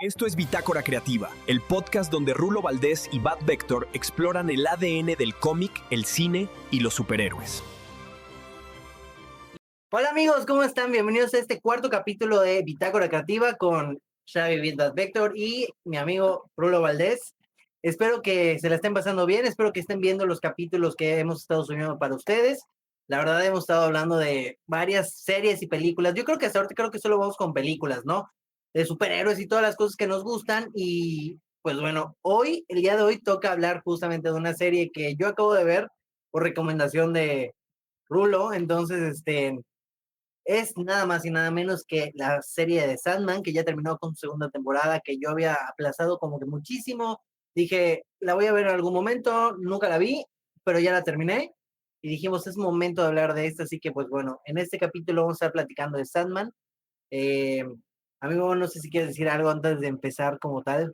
Esto es Bitácora Creativa, el podcast donde Rulo Valdés y Bad Vector exploran el ADN del cómic, el cine y los superhéroes. Hola amigos, ¿cómo están? Bienvenidos a este cuarto capítulo de Bitácora Creativa con Xavi Bad Vector y mi amigo Rulo Valdés. Espero que se la estén pasando bien, espero que estén viendo los capítulos que hemos estado subiendo para ustedes. La verdad hemos estado hablando de varias series y películas. Yo creo que hasta ahorita solo vamos con películas, ¿no? De superhéroes y todas las cosas que nos gustan. Y pues bueno, el día de hoy toca hablar justamente de una serie que yo acabo de ver por recomendación de Rulo. Entonces, es nada más y nada menos que la serie de Sandman, que ya terminó con su segunda temporada, que yo había aplazado como que muchísimo. Dije, la voy a ver en algún momento, nunca la vi, pero ya la terminé. Y dijimos, es momento de hablar de esto, así que pues bueno, en este capítulo vamos a estar platicando de Sandman. Eh, Amigo, no sé si quieres decir algo antes de empezar como tal.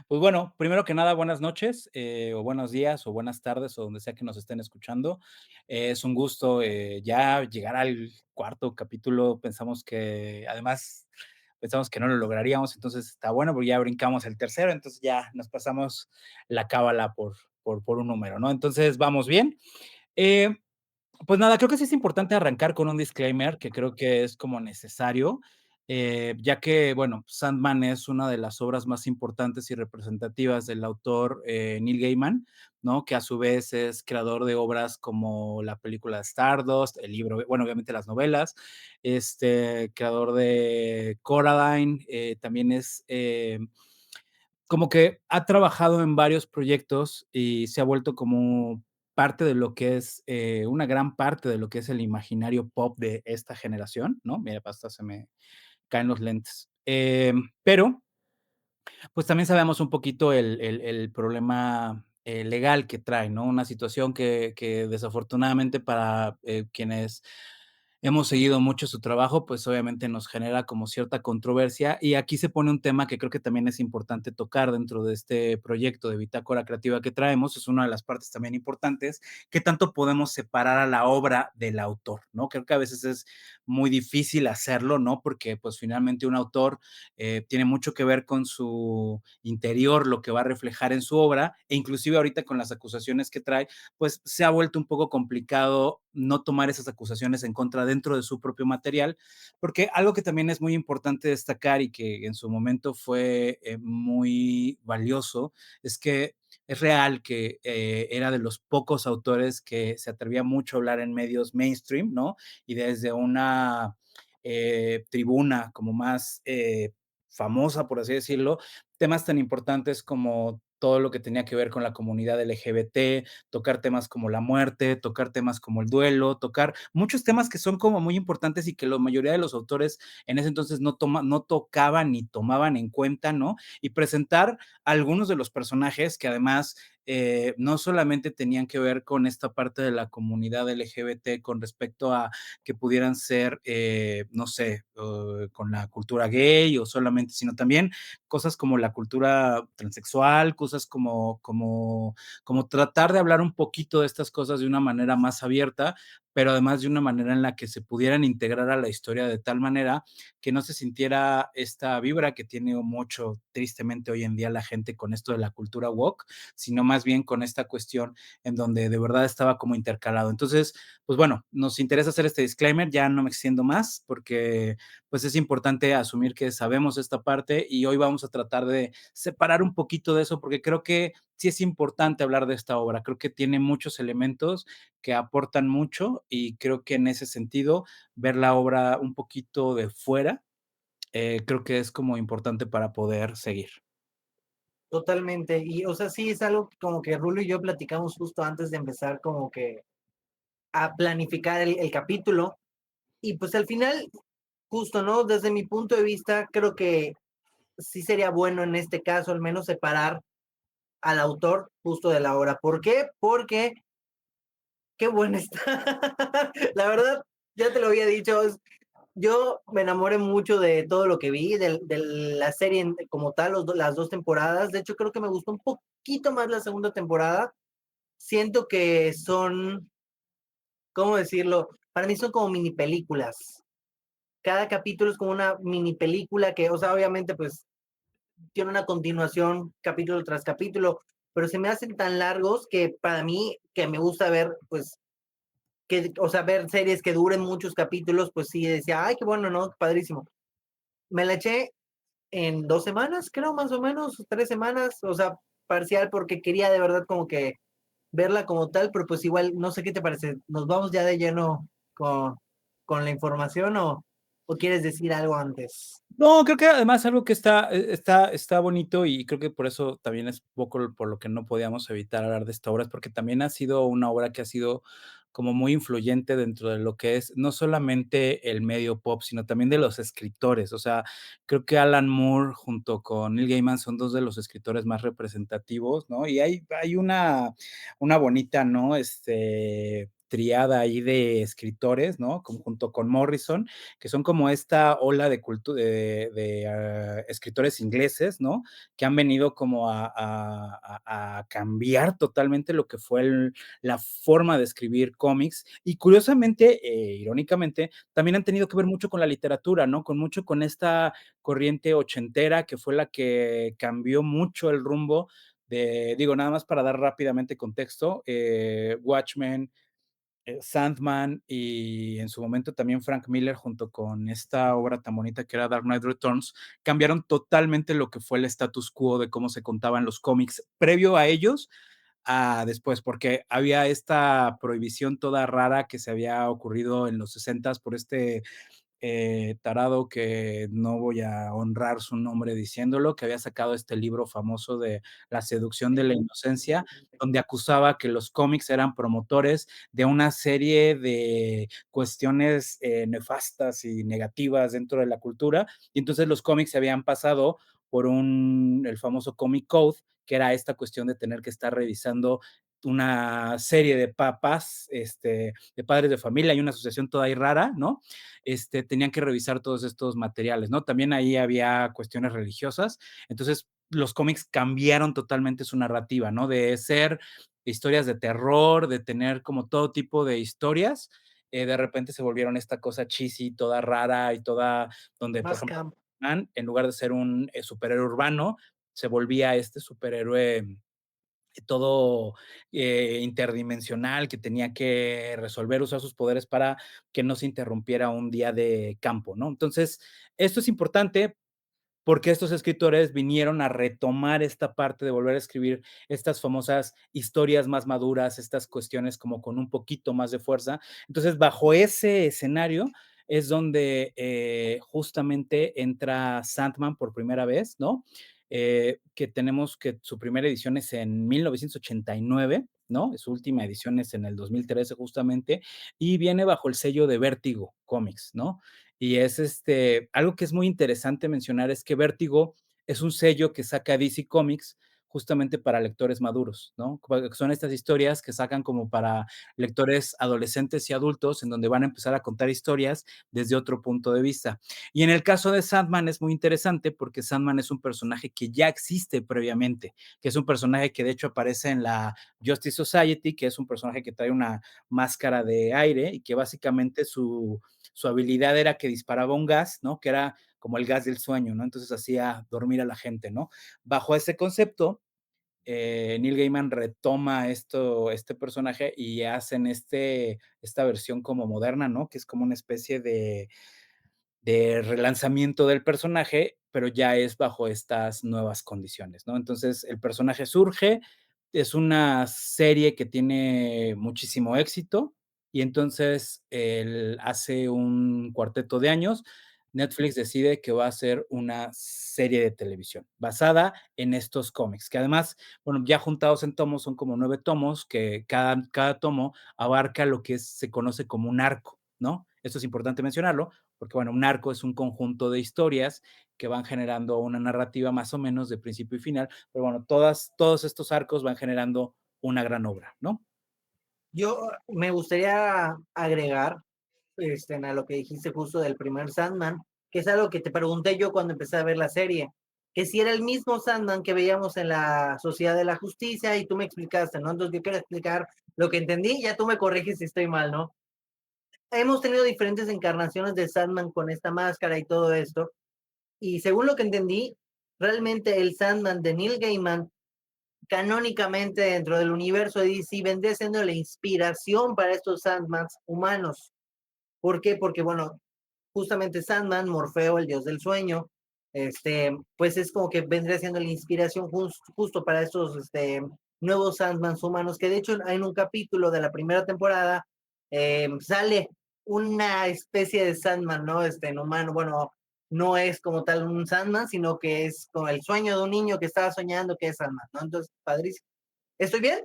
Pues bueno, primero que nada, buenas noches, o buenos días, o buenas tardes, o donde sea que nos estén escuchando. Es un gusto ya llegar al cuarto capítulo. Pensamos que no lo lograríamos, entonces está bueno, porque ya brincamos el tercero, entonces ya nos pasamos la cábala por un número, ¿no? Entonces vamos bien. Eh, pues nada, creo que sí es importante arrancar con un disclaimer que creo que es como necesario, ya que, bueno, Sandman es una de las obras más importantes y representativas del autor Neil Gaiman, ¿no? Que a su vez es creador de obras como la película Stardust, el libro, bueno, obviamente las novelas, creador de Coraline, también es como que ha trabajado en varios proyectos y se ha vuelto como parte de lo que es, una gran parte de lo que es el imaginario pop de esta generación, ¿no? Mira, hasta se me caen los lentes. Pero, pues también sabemos un poquito el problema legal que trae, ¿no? Una situación que desafortunadamente para quienes hemos seguido mucho su trabajo, pues obviamente nos genera como cierta controversia y aquí se pone un tema que creo que también es importante tocar dentro de este proyecto de Bitácora Creativa que traemos, es una de las partes también importantes, que tanto podemos separar a la obra del autor, ¿no? Creo que a veces es muy difícil hacerlo, ¿no? Porque pues finalmente un autor tiene mucho que ver con su interior, lo que va a reflejar en su obra, e inclusive ahorita con las acusaciones que trae, pues se ha vuelto un poco complicado no tomar esas acusaciones en contra dentro de su propio material, porque algo que también es muy importante destacar y que en su momento fue muy valioso, es que es real que era de los pocos autores que se atrevía mucho a hablar en medios mainstream, ¿no? Y desde una tribuna como más famosa, por así decirlo, temas tan importantes como todo lo que tenía que ver con la comunidad LGBT, tocar temas como la muerte, tocar temas como el duelo, tocar muchos temas que son como muy importantes y que la mayoría de los autores en ese entonces no tocaban ni tomaban en cuenta, ¿no? Y presentar algunos de los personajes que además no solamente tenían que ver con esta parte de la comunidad LGBT con respecto a que pudieran ser, no sé, con la cultura gay o solamente, sino también cosas como la cultura transexual, cosas como tratar de hablar un poquito de estas cosas de una manera más abierta, pero además de una manera en la que se pudieran integrar a la historia de tal manera que no se sintiera esta vibra que tiene mucho, tristemente, hoy en día la gente con esto de la cultura woke, sino más bien con esta cuestión en donde de verdad estaba como intercalado. Entonces, pues bueno, nos interesa hacer este disclaimer, ya no me extiendo más porque pues es importante asumir que sabemos esta parte y hoy vamos a tratar de separar un poquito de eso porque creo que sí es importante hablar de esta obra, creo que tiene muchos elementos que aportan mucho y creo que en ese sentido ver la obra un poquito de fuera, creo que es como importante para poder seguir. Totalmente. Y, o sea, sí es algo que como que Rulo y yo platicamos justo antes de empezar como que a planificar el capítulo. Y pues al final, justo, ¿no? Desde mi punto de vista, creo que sí sería bueno en este caso al menos separar al autor justo de la obra. ¿Por qué? Porque qué buena está. La verdad, ya te lo había dicho, yo me enamoré mucho de todo lo que vi, de la serie como tal, las dos temporadas. De hecho, creo que me gustó un poquito más la segunda temporada. Siento que son, ¿cómo decirlo? Para mí son como mini películas. cada capítulo es como una mini película que, o sea, obviamente, pues tiene una continuación capítulo tras capítulo, pero se me hacen tan largos que para mí, que me gusta ver, pues, que, o sea, ver series que duren muchos capítulos, pues sí, decía, ay, qué bueno, ¿no? Padrísimo. Me la eché en 2 semanas, creo, más o menos, 3 semanas, o sea, parcial, porque quería de verdad como que verla como tal, pero pues igual, no sé qué te parece. ¿Nos vamos ya de lleno con la información o quieres decir algo antes? No, creo que además algo que está bonito y creo que por eso también es poco por lo que no podíamos evitar hablar de esta obra, es porque también ha sido una obra que ha sido como muy influyente dentro de lo que es no solamente el medio pop, sino también de los escritores. O sea, creo que Alan Moore junto con Neil Gaiman son 2 de los escritores más representativos, ¿no? Y hay una bonita, ¿no? Triada ahí de escritores, ¿no? Como junto con Morrison, que son como esta ola de escritores ingleses, ¿no? Que han venido como a cambiar totalmente lo que fue la forma de escribir cómics y curiosamente, irónicamente, también han tenido que ver mucho con la literatura, ¿no? Con mucho con esta corriente ochentera que fue la que cambió mucho el rumbo digo, nada más para dar rápidamente contexto, Watchmen, Sandman y en su momento también Frank Miller junto con esta obra tan bonita que era Dark Knight Returns, cambiaron totalmente lo que fue el status quo de cómo se contaban los cómics previo a ellos a después, porque había esta prohibición toda rara que se había ocurrido en los 60 por tarado que no voy a honrar su nombre diciéndolo, que había sacado este libro famoso de La seducción de la inocencia, donde acusaba que los cómics eran promotores de una serie de cuestiones nefastas y negativas dentro de la cultura, y entonces los cómics se habían pasado por el famoso Comic Code, que era esta cuestión de tener que estar revisando una serie de papás, de padres de familia y una asociación toda ahí rara, ¿no? Tenían que revisar todos estos materiales, ¿no? También ahí había cuestiones religiosas, entonces los cómics cambiaron totalmente su narrativa, ¿no? De ser historias de terror, de tener como todo tipo de historias, de repente se volvieron esta cosa cheesy, toda rara y toda, donde, por Más ejemplo, camp. en lugar de ser un superhéroe urbano, se volvía este superhéroe todo interdimensional que tenía que resolver, usar sus poderes para que no se interrumpiera un día de campo, ¿no? Entonces, esto es importante porque estos escritores vinieron a retomar esta parte de volver a escribir estas famosas historias más maduras, estas cuestiones como con un poquito más de fuerza. Entonces, bajo ese escenario es donde justamente entra Sandman por primera vez, ¿no? Que tenemos que su primera edición es en 1989, ¿no? Su última edición es en el 2013 justamente, y viene bajo el sello de Vértigo Comics, ¿no? Y es algo que es muy interesante mencionar es que Vértigo es un sello que saca DC Comics justamente para lectores maduros, ¿no? Son estas historias que sacan como para lectores adolescentes y adultos en donde van a empezar a contar historias desde otro punto de vista. Y en el caso de Sandman es muy interesante porque Sandman es un personaje que ya existe previamente, que es un personaje que de hecho aparece en la Justice Society, que es un personaje que trae una máscara de aire y que básicamente su habilidad era que disparaba un gas, ¿no? Que era como el gas del sueño, ¿no? Entonces hacía dormir a la gente, ¿no? Bajo ese concepto, Neil Gaiman retoma este personaje y hacen esta versión como moderna, ¿no? Que es como una especie de relanzamiento del personaje, pero ya es bajo estas nuevas condiciones, ¿no? Entonces el personaje surge, es una serie que tiene muchísimo éxito y entonces él hace un cuarteto de años, Netflix decide que va a hacer una serie de televisión basada en estos cómics, que además, bueno, ya juntados en tomos son como 9 tomos, que cada tomo abarca lo que se conoce como un arco, ¿no? Esto es importante mencionarlo, porque bueno, un arco es un conjunto de historias que van generando una narrativa más o menos de principio y final, pero bueno, todos estos arcos van generando una gran obra, ¿no? Yo me gustaría agregar a lo que dijiste justo del primer Sandman, que es algo que te pregunté yo cuando empecé a ver la serie, que si era el mismo Sandman que veíamos en la Sociedad de la Justicia y tú me explicaste, ¿no? Entonces yo quiero explicar lo que entendí, ya tú me corriges si estoy mal, ¿no? hemos tenido diferentes encarnaciones de Sandman con esta máscara y todo esto. Y según lo que entendí, realmente el Sandman de Neil Gaiman, canónicamente dentro del universo de DC, vendría siendo la inspiración para estos Sandmans humanos. ¿Por qué? Porque, bueno, justamente Sandman, Morfeo, el dios del sueño, pues es como que vendría siendo la inspiración justo para estos nuevos Sandmans humanos, que de hecho en un capítulo de la primera temporada sale una especie de Sandman, ¿no? En humano, bueno, no es como tal un Sandman, sino que es como el sueño de un niño que estaba soñando que es Sandman, ¿no? Entonces, padrísimo. ¿Estoy bien?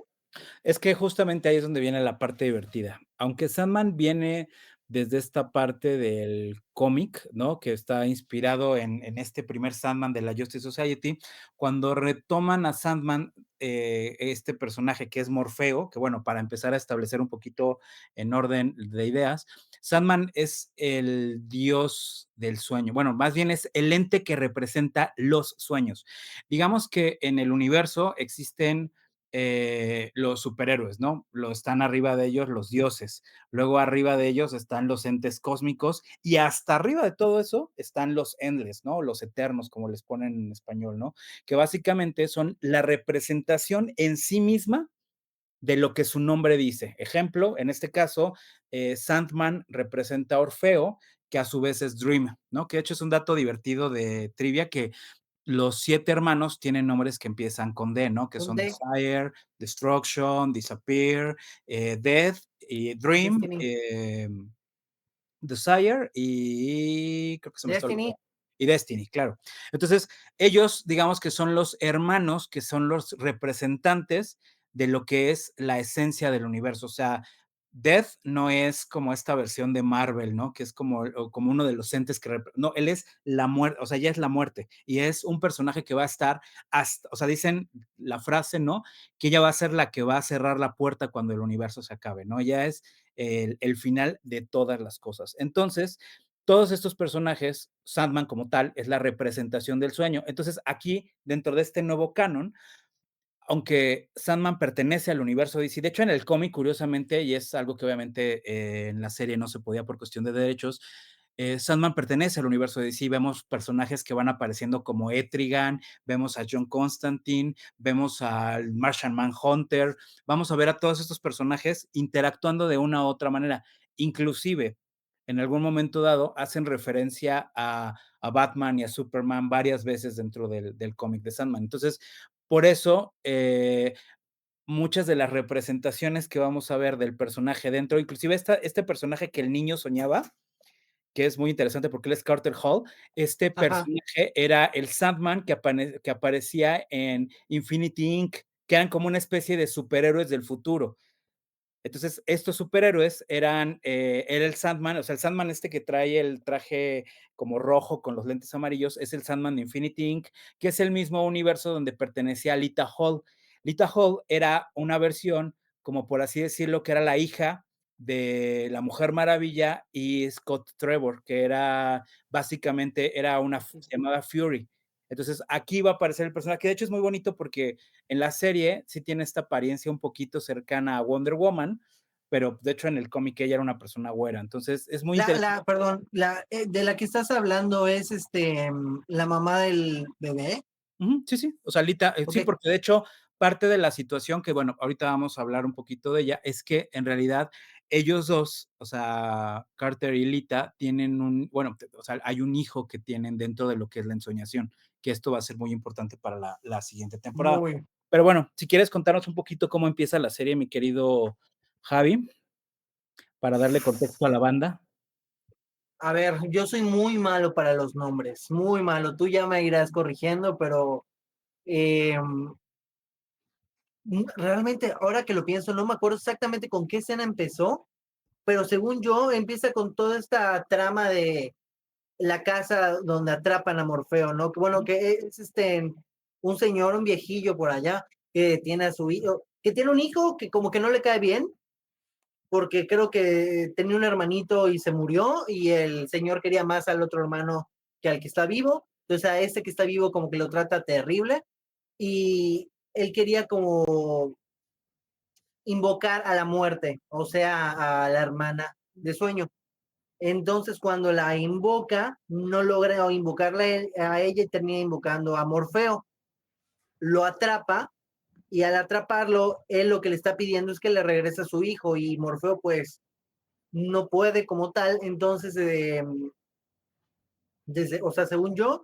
Es que justamente ahí es donde viene la parte divertida. Aunque Sandman viene desde esta parte del cómic, ¿no? Que está inspirado en este primer Sandman de la Justice Society, cuando retoman a Sandman, este personaje que es Morfeo, que bueno, para empezar a establecer un poquito en orden de ideas, Sandman es el dios del sueño. Bueno, más bien es el ente que representa los sueños. Digamos que en el universo existen los superhéroes, ¿no? Están arriba de ellos los dioses, luego arriba de ellos están los entes cósmicos y hasta arriba de todo eso están los endless, ¿no? Los eternos, como les ponen en español, ¿no? Que básicamente son la representación en sí misma de lo que su nombre dice. Ejemplo, en este caso, Sandman representa a Orfeo, que a su vez es Dream, ¿no? Que de hecho es un dato divertido de trivia que los 7 hermanos tienen nombres que empiezan con D, ¿no? Que son ¿Dónde? Desire, Destruction, Disappear, Death y Dream, Destiny. Desire y creo que se me está Destiny. olvidando. Y Destiny, claro. Entonces, ellos, digamos que son los hermanos, que son los representantes de lo que es la esencia del universo. O sea, Death no es como esta versión de Marvel, ¿no? Que es como uno de los entes que... No, él es la muerte, o sea, ya es la muerte. Y es un personaje que va a estar hasta, o sea, dicen la frase, ¿no? Que ella va a ser la que va a cerrar la puerta cuando el universo se acabe, ¿no? Ella es el final de todas las cosas. Entonces, todos estos personajes, Sandman como tal, es la representación del sueño. Entonces, aquí, dentro de este nuevo canon, aunque Sandman pertenece al universo DC, de hecho en el cómic, curiosamente, y es algo que obviamente en la serie no se podía por cuestión de derechos, Sandman pertenece al universo de DC, vemos personajes que van apareciendo como Etrigan, vemos a John Constantine, vemos al Martian Manhunter, vamos a ver a todos estos personajes interactuando de una u otra manera, inclusive en algún momento dado hacen referencia a Batman y a Superman varias veces dentro del cómic de Sandman. Entonces, por eso, muchas de las representaciones que vamos a ver del personaje dentro, inclusive este personaje que el niño soñaba, que es muy interesante porque él es Carter Hall, este Ajá. personaje era el Sandman que aparecía en Infinity Inc., que eran como una especie de superhéroes del futuro. Entonces, estos superhéroes era el Sandman, o sea, el Sandman este que trae el traje como rojo con los lentes amarillos, es el Sandman de Infinity Inc., que es el mismo universo donde pertenecía a Lita Hall. Lita Hall era una versión, como por así decirlo, que era la hija de la Mujer Maravilla y Scott Trevor, que era básicamente, era una llamada Fury. Entonces, aquí va a aparecer el personaje, que de hecho es muy bonito porque en la serie sí tiene esta apariencia un poquito cercana a Wonder Woman, pero de hecho en el cómic ella era una persona güera. Entonces es muy interesante. Perdón, de la que estás hablando es la mamá del bebé. Sí, sí, o sea, Lita, Ok, sí, porque de hecho parte de la situación que, bueno, ahorita vamos a hablar un poquito de ella, es que en realidad ellos dos, o sea, Carter y Lita, tienen bueno, o sea, hay un hijo que tienen dentro de lo que es la ensoñación, que esto va a ser muy importante para la siguiente temporada. muy. Pero bueno, si quieres contarnos un poquito cómo empieza la serie, mi querido Javi, para darle contexto a la banda. A ver, yo soy muy malo para los nombres, muy malo. Tú ya me irás corrigiendo, pero realmente ahora que lo pienso, no me acuerdo exactamente con qué escena empezó, pero según yo, empieza con toda esta trama de la casa donde atrapan a Morfeo, ¿no? Que bueno, que es un señor, un viejillo por allá, que tiene a su hijo, que tiene un hijo que como que no le cae bien, porque creo que tenía un hermanito y se murió, y el señor quería más al otro hermano que al que está vivo, entonces a este que está vivo como que lo trata terrible, y él quería como invocar a la muerte, o sea, a la hermana, de sueño. Entonces, cuando la invoca, no logra invocarla a ella y termina invocando a Morfeo. Lo atrapa y al atraparlo, él lo que le está pidiendo es que le regrese a su hijo y Morfeo pues no puede como tal. Entonces, o sea, según yo,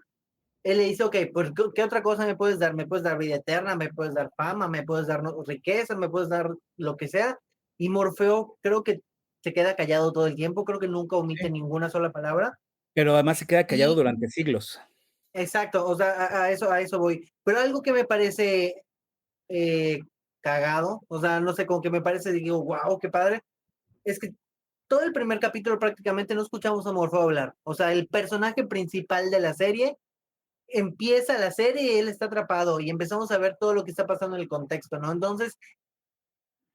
él le dice, ok, pues ¿qué otra cosa me puedes dar? Me puedes dar vida eterna, me puedes dar fama, me puedes dar riqueza, me puedes dar lo que sea. Y Morfeo creo que se queda callado todo el tiempo, creo que nunca omite Sí, ninguna sola palabra. pero además se queda callado Y durante siglos. exacto, o sea, a eso voy. Pero algo que me parece eh, cagado, o sea, no sé, como que me parece, digo, wow, qué padre, es que todo el primer capítulo prácticamente no escuchamos a Morfeo hablar. O sea, el personaje principal de la serie empieza la serie y él está atrapado y empezamos a ver todo lo que está pasando en el contexto, ¿no? Entonces,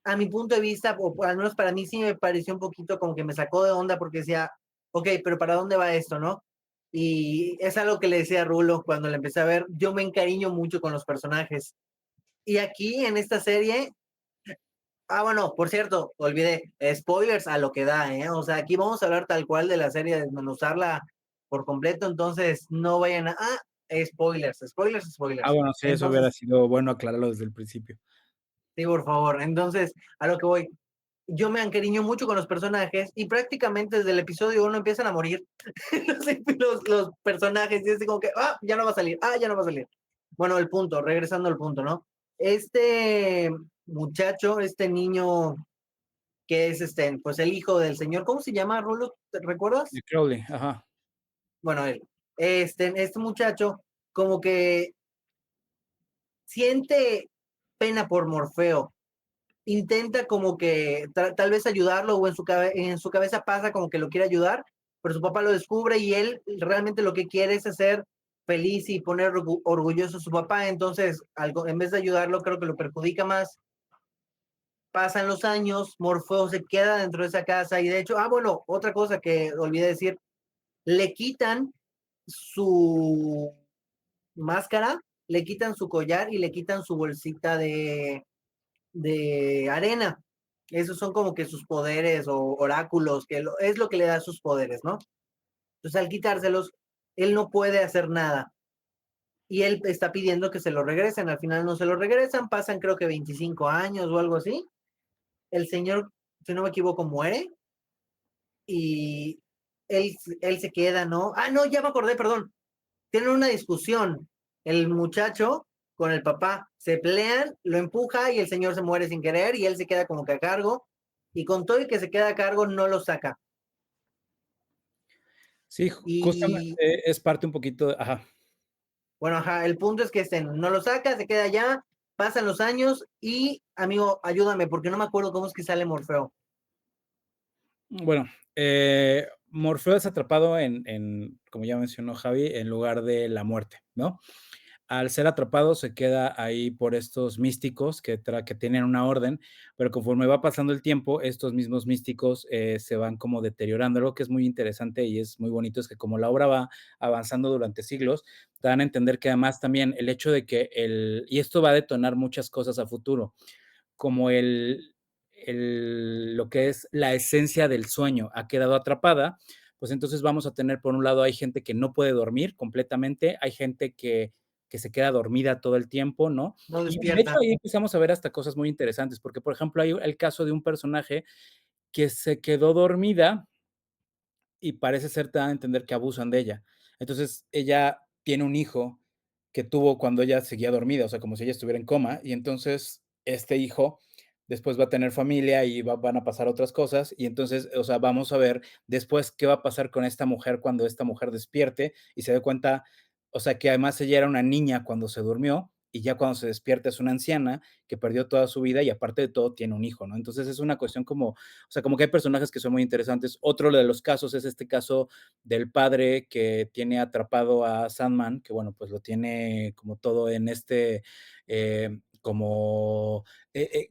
a mi punto de vista, o al menos para mí sí me pareció un poquito como que me sacó de onda porque decía, ok, pero ¿para dónde va esto, no? Y es algo que le decía a Rulo cuando le empecé a ver, yo me encariño mucho con los personajes. Y aquí en esta serie, bueno, por cierto, olvidé, spoilers a lo que da, ¿eh? O sea, aquí vamos a hablar tal cual de la serie, desmenuzarla por completo, entonces no vayan a... spoilers, spoilers, Ah, spoilers. bueno, sí, eso hubiera Entonces, sido bueno aclararlo desde el principio. sí, por favor. Entonces, a lo que voy, yo me encariño mucho con los personajes y prácticamente desde el episodio uno empiezan a morir los personajes y es como que, ya no va a salir, ya no va a salir. Bueno, el punto, regresando al punto, ¿no? Este muchacho, este niño que es pues el hijo del señor, ¿cómo se llama, Rulo? ¿Te recuerdas? De Crowley, ajá. Bueno, él, este muchacho como que siente pena por Morfeo, intenta como que tal vez ayudarlo o en su cabeza pasa como que lo quiere ayudar, pero su papá lo descubre y él realmente lo que quiere es hacer feliz y poner orgulloso a su papá, entonces algo, en vez de ayudarlo creo que lo perjudica más. Pasan los años, Morfeo se queda dentro de esa casa y de hecho, bueno, otra cosa que olvidé decir, le quitan su máscara, le quitan su collar y le quitan su bolsita de arena. Esos son como que sus poderes o oráculos, que es lo que le da sus poderes, ¿no? Entonces al quitárselos, él no puede hacer nada. Y él está pidiendo que se lo regresen. Al final no se lo regresan, pasan creo que 25 años o algo así. El señor, si no me equivoco, muere y él se queda, ¿no? No, ya me acordé, perdón. Tienen una discusión. El muchacho con el papá se pelean, lo empuja y el señor se muere sin querer y él se queda como que a cargo. Y con todo el que se queda a cargo no lo saca. Sí, justamente Y es parte un poquito, ajá. bueno, ajá, el punto es que no lo saca, se queda allá, pasan los años y, amigo, ayúdame, porque no me acuerdo cómo es que sale Morfeo. Bueno, Morfeo es atrapado en, como ya mencionó Javi, en lugar de la muerte, ¿no? Al ser atrapado se queda ahí por estos místicos que tienen una orden, pero conforme va pasando el tiempo, estos mismos místicos se van como deteriorando. Algo que es muy interesante y es muy bonito es que como la obra va avanzando durante siglos, te dan a entender que además también el hecho de que y esto va a detonar muchas cosas a futuro, como lo que es la esencia del sueño ha quedado atrapada, pues entonces vamos a tener, por un lado, hay gente que no puede dormir completamente, hay gente que se queda dormida todo el tiempo, ¿no? No Y de hecho despierta. ahí empezamos a ver hasta cosas muy interesantes, porque por ejemplo hay el caso de un personaje que se quedó dormida y parece ser, te dan a entender que abusan de ella. Entonces, ella tiene un hijo que tuvo cuando ella seguía dormida, o sea, como si ella estuviera en coma, y entonces este hijo después va a tener familia y van a pasar otras cosas, y entonces, o sea, vamos a ver después qué va a pasar con esta mujer cuando esta mujer despierte y se dé cuenta, o sea, que además ella era una niña cuando se durmió y ya cuando se despierta es una anciana que perdió toda su vida y aparte de todo tiene un hijo, ¿no? Entonces es una cuestión como, o sea, como que hay personajes que son muy interesantes. Otro de los casos es este caso del padre que tiene atrapado a Sandman, que bueno, pues lo tiene como todo en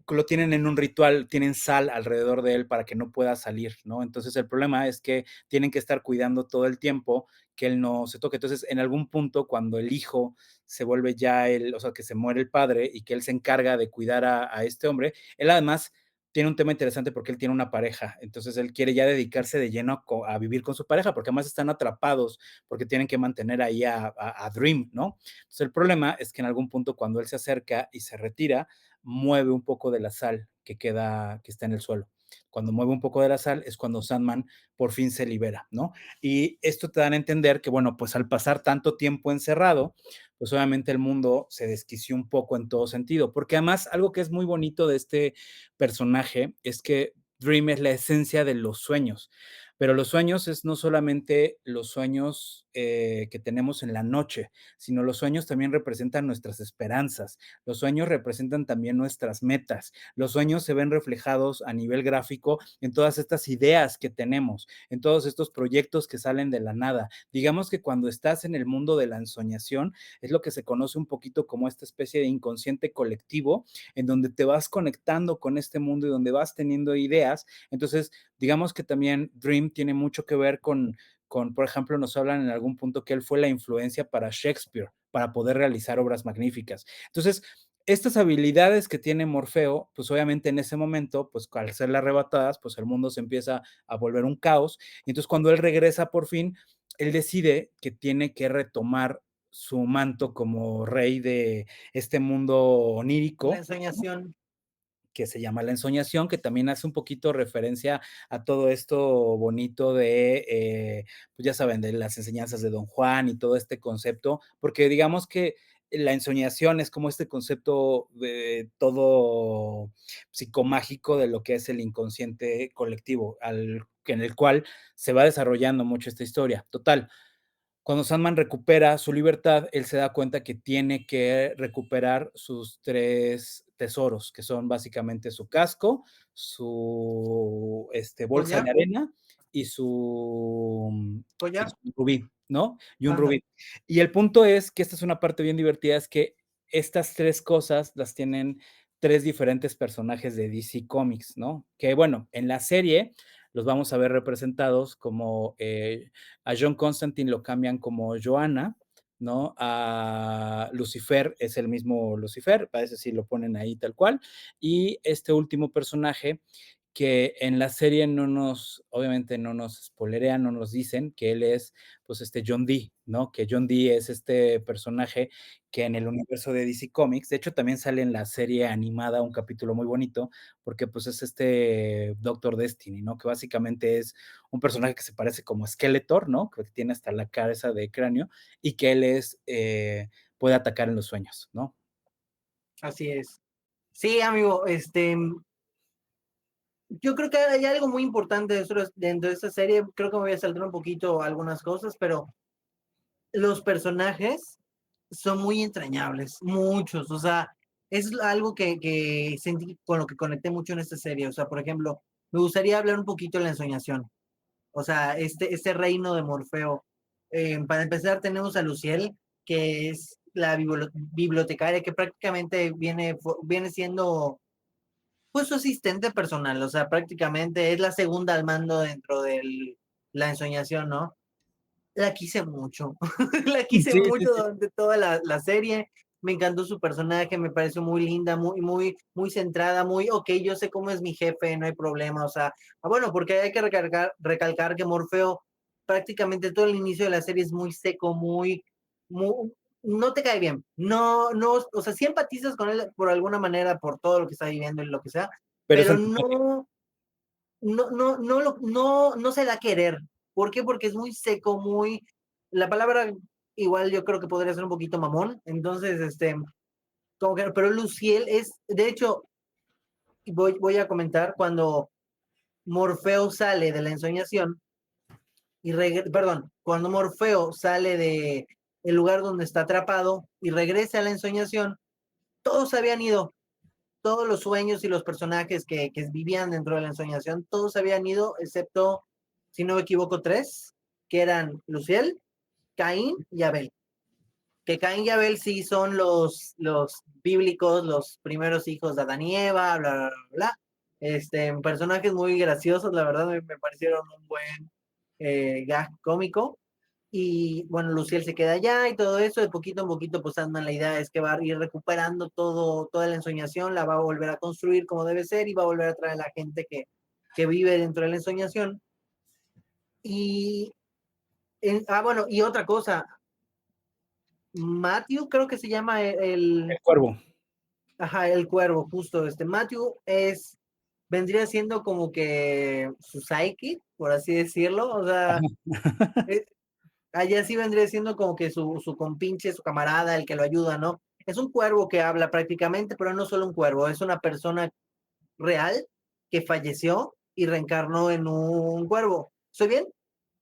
lo tienen en un ritual, tienen sal alrededor de él para que no pueda salir, ¿no? Entonces el problema es que tienen que estar cuidando todo el tiempo que él no se toque. Entonces, en algún punto, cuando el hijo se vuelve o sea, que se muere el padre y que él se encarga de cuidar a este hombre, él además tiene un tema interesante porque él tiene una pareja, entonces él quiere ya dedicarse de lleno a vivir con su pareja, porque además están atrapados, porque tienen que mantener ahí a Dream, ¿no? Entonces el problema es que en algún punto cuando él se acerca y se retira, mueve un poco de la sal que está en el suelo. Cuando mueve un poco de la sal es cuando Sandman por fin se libera, ¿no? Y esto te dan a entender que, bueno, pues al pasar tanto tiempo encerrado, pues obviamente el mundo se desquició un poco en todo sentido, porque además algo que es muy bonito de este personaje es que Dream es la esencia de los sueños, pero los sueños es no solamente los sueños que tenemos en la noche, sino los sueños también representan nuestras esperanzas, los sueños representan también nuestras metas, los sueños se ven reflejados a nivel gráfico en todas estas ideas que tenemos, en todos estos proyectos que salen de la nada. Digamos que cuando estás en el mundo de la ensoñación, es lo que se conoce un poquito como esta especie de inconsciente colectivo, en donde te vas conectando con este mundo y donde vas teniendo ideas. Entonces, digamos que también Dream tiene mucho que ver por ejemplo, nos hablan en algún punto que él fue la influencia para Shakespeare, para poder realizar obras magníficas. Entonces, estas habilidades que tiene Morfeo, pues obviamente en ese momento, pues al ser arrebatadas, pues el mundo se empieza a volver un caos. Y entonces cuando él regresa por fin, él decide que tiene que retomar su manto como rey de este mundo La onírico, ¿no? ensoñación. Que se llama La Ensoñación, que también hace un poquito referencia a todo esto bonito pues ya saben, de las enseñanzas de Don Juan y todo este concepto, porque digamos que la ensoñación es como este concepto de todo psicomágico de lo que es el inconsciente colectivo, en el cual se va desarrollando mucho esta historia. Total, cuando Sandman recupera su libertad, él se da cuenta que tiene que recuperar sus 3 tesoros, que son básicamente su casco, su, bolsa Collar, de arena y su collar. rubí, ¿no? Y un Ajá. rubí. Y el punto es que esta es una parte bien divertida, es que estas 3 cosas las tienen 3 diferentes personajes de DC Comics, ¿no? Que bueno, en la serie los vamos a ver representados como, a John Constantine lo cambian como Joanna, ¿no? A Lucifer es el mismo Lucifer, parece si lo ponen ahí tal cual. Y este último personaje que en la serie obviamente no nos spoilerean, no nos dicen que él es, pues, John Dee, ¿no? Que John Dee es este personaje que en el universo de DC Comics, de hecho, también sale en la serie animada un capítulo muy bonito, porque, pues, es Doctor Destiny, ¿no? Que básicamente es un personaje que se parece como Skeletor, ¿no? Que tiene hasta la cabeza de cráneo y que él puede atacar en los sueños, ¿no? Así es. Sí, amigo, yo creo que hay algo muy importante dentro de esta serie. Creo que me voy a saltar un poquito algunas cosas, pero los personajes son muy entrañables, muchos. O sea, es algo que sentí con lo que conecté mucho en esta serie. O sea, por ejemplo, me gustaría hablar un poquito de la ensoñación. O sea, este reino de Morfeo. Para empezar, tenemos a Luciel, que es la bibliotecaria que prácticamente viene siendo pues su asistente personal, o sea, prácticamente es la segunda al mando dentro de la ensoñación, ¿no? La quise mucho, la quise Sí, sí, mucho sí. durante toda la serie, me encantó su personaje, me pareció muy linda, muy centrada, ok, yo sé cómo es mi jefe, no hay problema, o sea, bueno, porque hay que recalcar que Morfeo prácticamente todo el inicio de la serie es muy seco, muy, no te cae bien, no, o sea, sí empatizas con él por alguna manera, por todo lo que está viviendo y lo que sea, Pero es pero antipático. no se da a querer. ¿Por qué? Porque es muy seco, la palabra igual yo creo que podría ser un poquito mamón, entonces, como que, pero Luciel de hecho, voy a comentar cuando Morfeo sale de la ensoñación perdón, cuando Morfeo sale de el lugar donde está atrapado y regresa a la ensoñación, todos habían ido, todos los sueños y los personajes que vivían dentro de la ensoñación, todos habían ido, excepto, si no me equivoco, 3, que eran Luciel, Caín y Abel. Que Caín y Abel sí son los bíblicos, los primeros hijos de Adán y Eva, bla, bla, bla, bla. Personajes muy graciosos, la verdad me parecieron un buen gag cómico. Y bueno, Luciel se queda allá y todo eso, de poquito en poquito, pues Sandman la idea es que va a ir recuperando toda la ensoñación, la va a volver a construir como debe ser y va a volver a traer a la gente que vive dentro de la ensoñación. Y, bueno, y otra cosa, Matthew creo que se llama El cuervo. ajá, el cuervo, justo, Matthew vendría siendo como que su psychic, por así decirlo, o sea, eh, allá sí vendría siendo como que su compinche, su camarada, el que lo ayuda, ¿no? Es un cuervo que habla prácticamente, pero no solo un cuervo, es una persona real que falleció y reencarnó en un cuervo. ¿Estoy bien?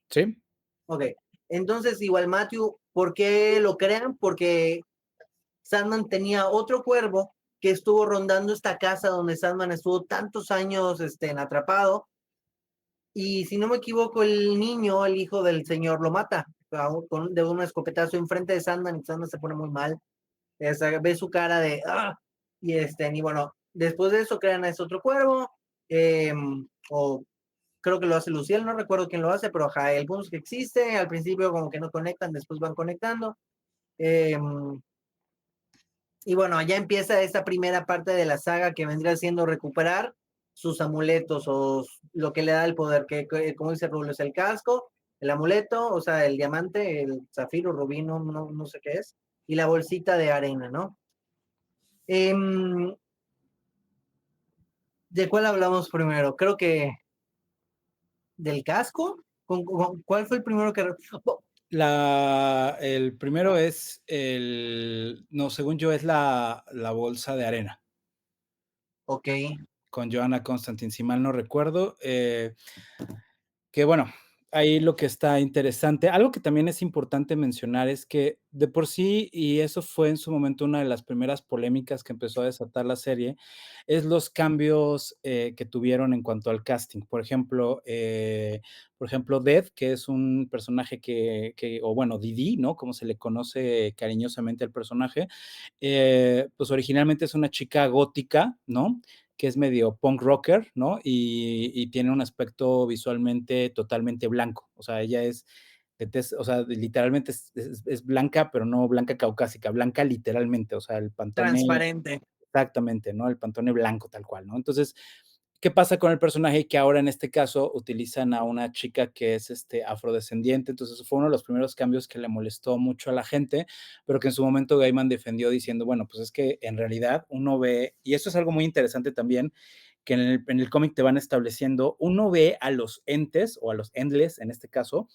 Sí. Ok. Entonces, igual Matthew, ¿por qué lo crean? Porque Sandman tenía otro cuervo que estuvo rondando esta casa donde Sandman estuvo tantos años atrapado. Y si no me equivoco, el niño, el hijo del señor, lo mata de un escopetazo enfrente de Sandman y Sandman se pone muy mal. Ve su cara de ¡ah! Y bueno, después de eso crean a ese otro cuervo. O creo que lo hace Luciel, no recuerdo quién lo hace, pero ajá, el punto es que existe. Al principio como que no conectan, después van conectando. Eh, y bueno, allá empieza esta primera parte de la saga que vendría siendo recuperar sus amuletos o lo que le da el poder, que como dice Rulo, es el casco, el amuleto, o sea, el diamante, el zafiro, rubí, no sé qué es, y la bolsita de arena, ¿no? Em, ¿De cuál hablamos primero? Creo que del casco. ¿Cuál fue el primero que... Oh, El primero es no, según yo, es la bolsa de arena ok, con Joanna Constantine, si mal no recuerdo. Que bueno, ahí lo que está interesante, algo que también es importante mencionar es que de por sí, y eso fue en su momento una de las primeras polémicas que empezó a desatar la serie, es los cambios que tuvieron en cuanto al casting. Por ejemplo, Death, que es un personaje o bueno, Didi, ¿no? Como se le conoce cariñosamente al personaje, pues originalmente es una chica gótica, ¿no? Que es medio punk rocker, ¿no? Y tiene un aspecto visualmente totalmente blanco. O sea, ella es, o sea, literalmente es blanca, pero no blanca caucásica, blanca literalmente. O sea, el pantone, transparente. exactamente, ¿no? El pantone blanco tal cual, ¿no? Entonces, ¿qué pasa con el personaje? Que ahora en este caso utilizan a una chica que es afrodescendiente, entonces fue uno de los primeros cambios que le molestó mucho a la gente, pero que en su momento Gaiman defendió diciendo, bueno, pues es que en realidad uno ve, y eso es algo muy interesante también, que en el cómic te van estableciendo, uno ve a los entes, o a los endless en este caso,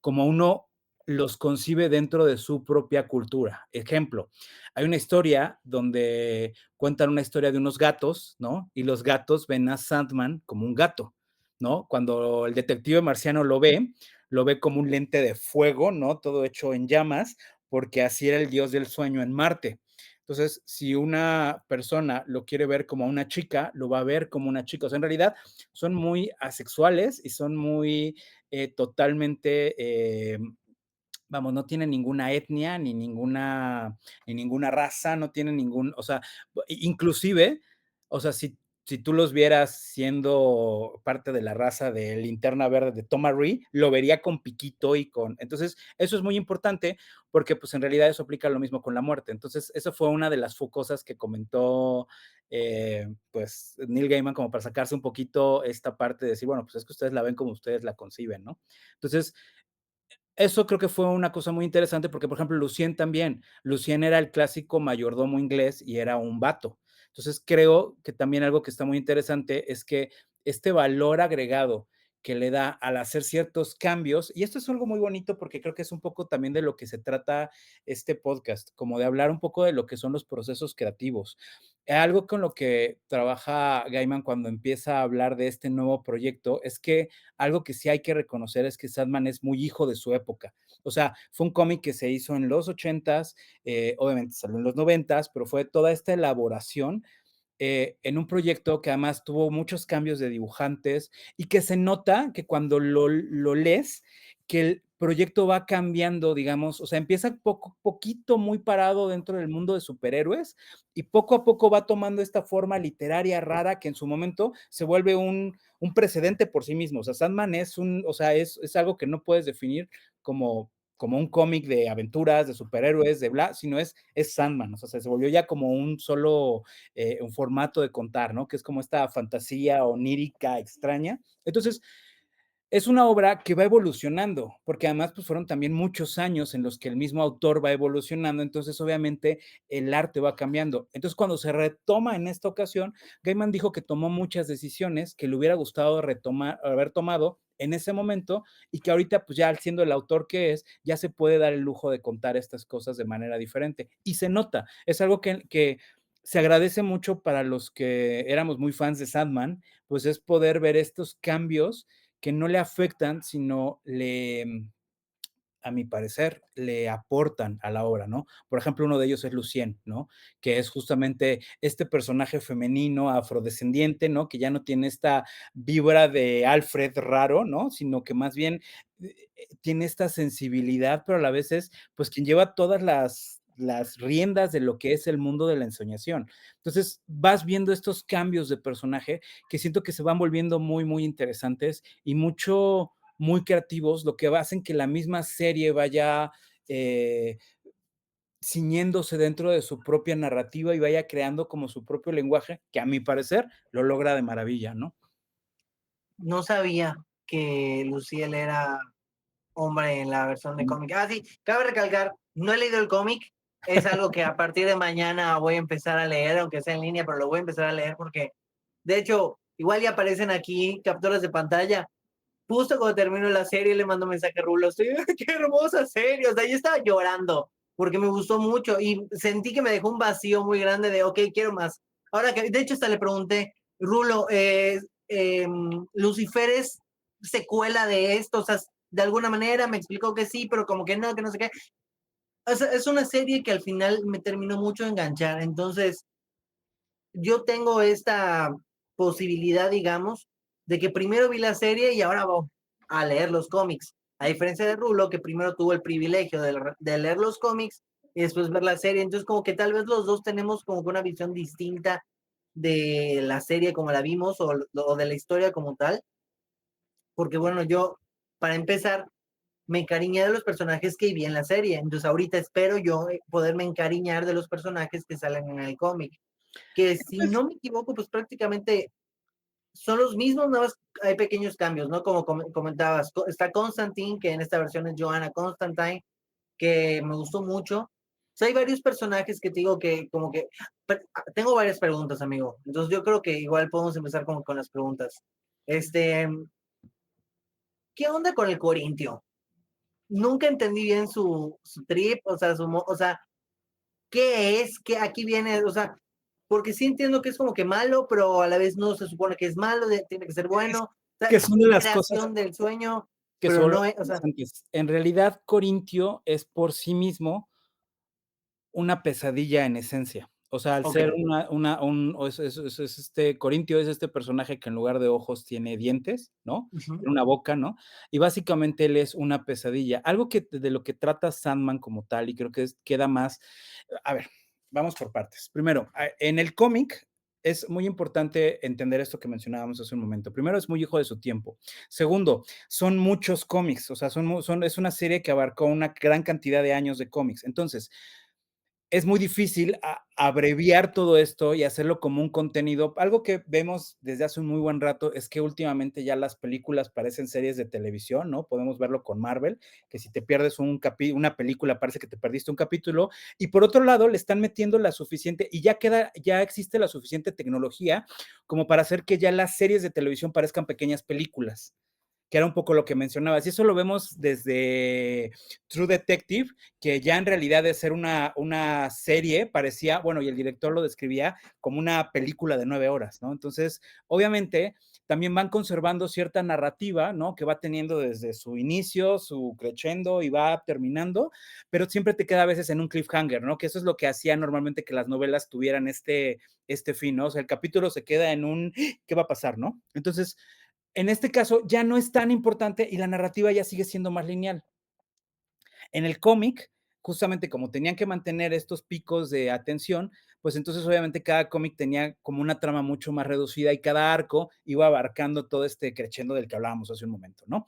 como uno los concibe dentro de su propia cultura. Ejemplo, hay una historia donde cuentan una historia de unos gatos, ¿no? Y los gatos ven a Sandman como un gato, ¿no? Cuando el detective marciano lo ve como un lente de fuego, ¿no? Todo hecho en llamas, porque así era el dios del sueño en Marte. Entonces, si una persona lo quiere ver como una chica, lo va a ver como una chica. O sea, en realidad son muy asexuales y son muy totalmente vamos, no tienen ninguna etnia, ni ninguna raza, no tienen o sea, inclusive, o sea, si tú los vieras siendo parte de la raza de Linterna Verde de Tom Ree, lo vería con piquito y con... Entonces, eso es muy importante porque pues en realidad eso aplica lo mismo con la muerte. Entonces, eso fue una de las cosas que comentó pues Neil Gaiman como para sacarse un poquito esta parte de decir, bueno, pues es que ustedes la ven como ustedes la conciben, ¿no? Entonces, eso creo que fue una cosa muy interesante porque, por ejemplo, Lucien también. Lucien era el clásico mayordomo inglés y era un vato. Entonces, creo que también algo que está muy interesante es que este valor agregado que le da al hacer ciertos cambios, y esto es algo muy bonito porque creo que es un poco también de lo que se trata este podcast, como de hablar un poco de lo que son los procesos creativos. Algo con lo que trabaja Gaiman cuando empieza a hablar de este nuevo proyecto es que algo que sí hay que reconocer es que Sandman es muy hijo de su época. O sea, fue un cómic que se hizo en los 80s, obviamente salió en los 90s, pero fue toda esta elaboración en un proyecto que además tuvo muchos cambios de dibujantes y que se nota que cuando lo lees, que el proyecto va cambiando, digamos, o sea, empieza poquito muy parado dentro del mundo de superhéroes y poco a poco va tomando esta forma literaria rara que en su momento se vuelve un precedente por sí mismo. O sea, Sandman es o sea, es algo que no puedes definir como como un cómic de aventuras, de superhéroes, de bla, sino es Sandman, o sea, se volvió ya como un solo, un formato de contar, ¿no? Que es como esta fantasía onírica extraña. Entonces, es una obra que va evolucionando, porque además pues fueron también muchos años en los que el mismo autor va evolucionando, entonces obviamente el arte va cambiando. Entonces cuando se retoma en esta ocasión, Gaiman dijo que tomó muchas decisiones que le hubiera gustado retomar, haber tomado en ese momento y que ahorita pues ya siendo el autor que es, ya se puede dar el lujo de contar estas cosas de manera diferente. Y se nota, es algo que se agradece mucho para los que éramos muy fans de Sandman, pues es poder ver estos cambios que no le afectan, sino a mi parecer, le aportan a la obra, ¿no? Por ejemplo, uno de ellos es Lucien, ¿no? Que es justamente este personaje femenino afrodescendiente, ¿no? Que ya no tiene esta vibra de Alfred raro, ¿no? Sino que más bien tiene esta sensibilidad, pero a la vez es, pues, quien lleva todas las riendas de lo que es el mundo de la ensoñación. Entonces, vas viendo estos cambios de personaje que siento que se van volviendo muy, muy interesantes y muy creativos, lo que hacen que la misma serie vaya eh, ciñéndose dentro de su propia narrativa y vaya creando como su propio lenguaje, que a mi parecer lo logra de maravilla, ¿no? No sabía que Luciel era hombre en la versión de Mm. cómic. Ah, sí, cabe recalcar, no he leído el cómic, es algo que a partir de mañana voy a empezar a leer, aunque sea en línea, pero lo voy a empezar a leer porque, de hecho, igual ya aparecen aquí capturas de pantalla. Justo cuando termino la serie le mando mensaje a Rulo, estoy, qué hermosa serie, o sea, yo estaba llorando porque me gustó mucho y sentí que me dejó un vacío muy grande de, ok, quiero más. Ahora que, de hecho, hasta le pregunté, Rulo, Lucifer es secuela de esto, o sea, de alguna manera me explicó que sí, pero como que no sé qué. O sea, es una serie que al final me terminó mucho de enganchar, entonces yo tengo esta posibilidad, digamos, de que primero vi la serie y ahora voy a leer los cómics. A diferencia de Rulo, que primero tuvo el privilegio de leer los cómics y después ver la serie. Entonces, como que tal vez los dos tenemos como que una visión distinta de la serie como la vimos o de la historia como tal. Porque bueno, yo, para empezar, me encariñé de los personajes que vi en la serie. Entonces, ahorita espero yo poderme encariñar de los personajes que salen en el cómic. Que si no me equivoco, pues prácticamente son los mismos, nada más hay pequeños cambios, ¿no? Como comentabas, está Constantine, que en esta versión es Joanna Constantine, que me gustó mucho. O sea, hay varios personajes que te digo que como que... tengo varias preguntas, amigo. Entonces yo creo que igual podemos empezar con las preguntas. Este, ¿Qué onda con el Corintio? Nunca entendí bien su trip, o sea, o sea, ¿qué es? ¿Qué aquí viene? O sea, porque sí entiendo que es como que malo, pero a la vez no se supone que es malo, tiene que ser Es bueno. O sea, que son de las cosas creación del sueño, que pero son no es, o sea, interesantes. En realidad, Corintio es por sí mismo una pesadilla en esencia. O sea, al ok. ser un Corintio es este personaje que en lugar de ojos tiene dientes, ¿no? Ujú. Tiene una boca, ¿no? Y básicamente él es una pesadilla. Algo que de lo que trata Sandman como tal, y creo que queda más. A ver, vamos por partes. Primero, en el cómic es muy importante entender esto que mencionábamos hace un momento. Primero, es muy hijo de su tiempo. Segundo, son muchos cómics, o sea, es una serie que abarcó una gran cantidad de años de cómics. Entonces, es muy difícil abreviar todo esto y hacerlo como un contenido. Algo que vemos desde hace un muy buen rato es que últimamente ya las películas parecen series de televisión, ¿no? Podemos verlo con Marvel, que si te pierdes una película parece que te perdiste un capítulo. Y por otro lado, le están metiendo la suficiente, y ya existe la suficiente tecnología como para hacer que ya las series de televisión parezcan pequeñas películas, que era un poco lo que mencionabas. Y eso lo vemos desde True Detective, que ya en realidad de ser una serie parecía, bueno, y el director lo describía como una película de 9 horas, ¿no? Entonces, obviamente, también van conservando cierta narrativa, ¿no? Que va teniendo desde su inicio, su crescendo y va terminando, pero siempre te queda a veces en un cliffhanger, ¿no? Que eso es lo que hacía normalmente que las novelas tuvieran este fin, ¿no? O sea, el capítulo se queda en un, ¿qué va a pasar, no? Entonces, en este caso ya no es tan importante y la narrativa ya sigue siendo más lineal. En el cómic, justamente como tenían que mantener estos picos de atención, pues entonces obviamente cada cómic tenía como una trama mucho más reducida y cada arco iba abarcando todo este crescendo del que hablábamos hace un momento, ¿no?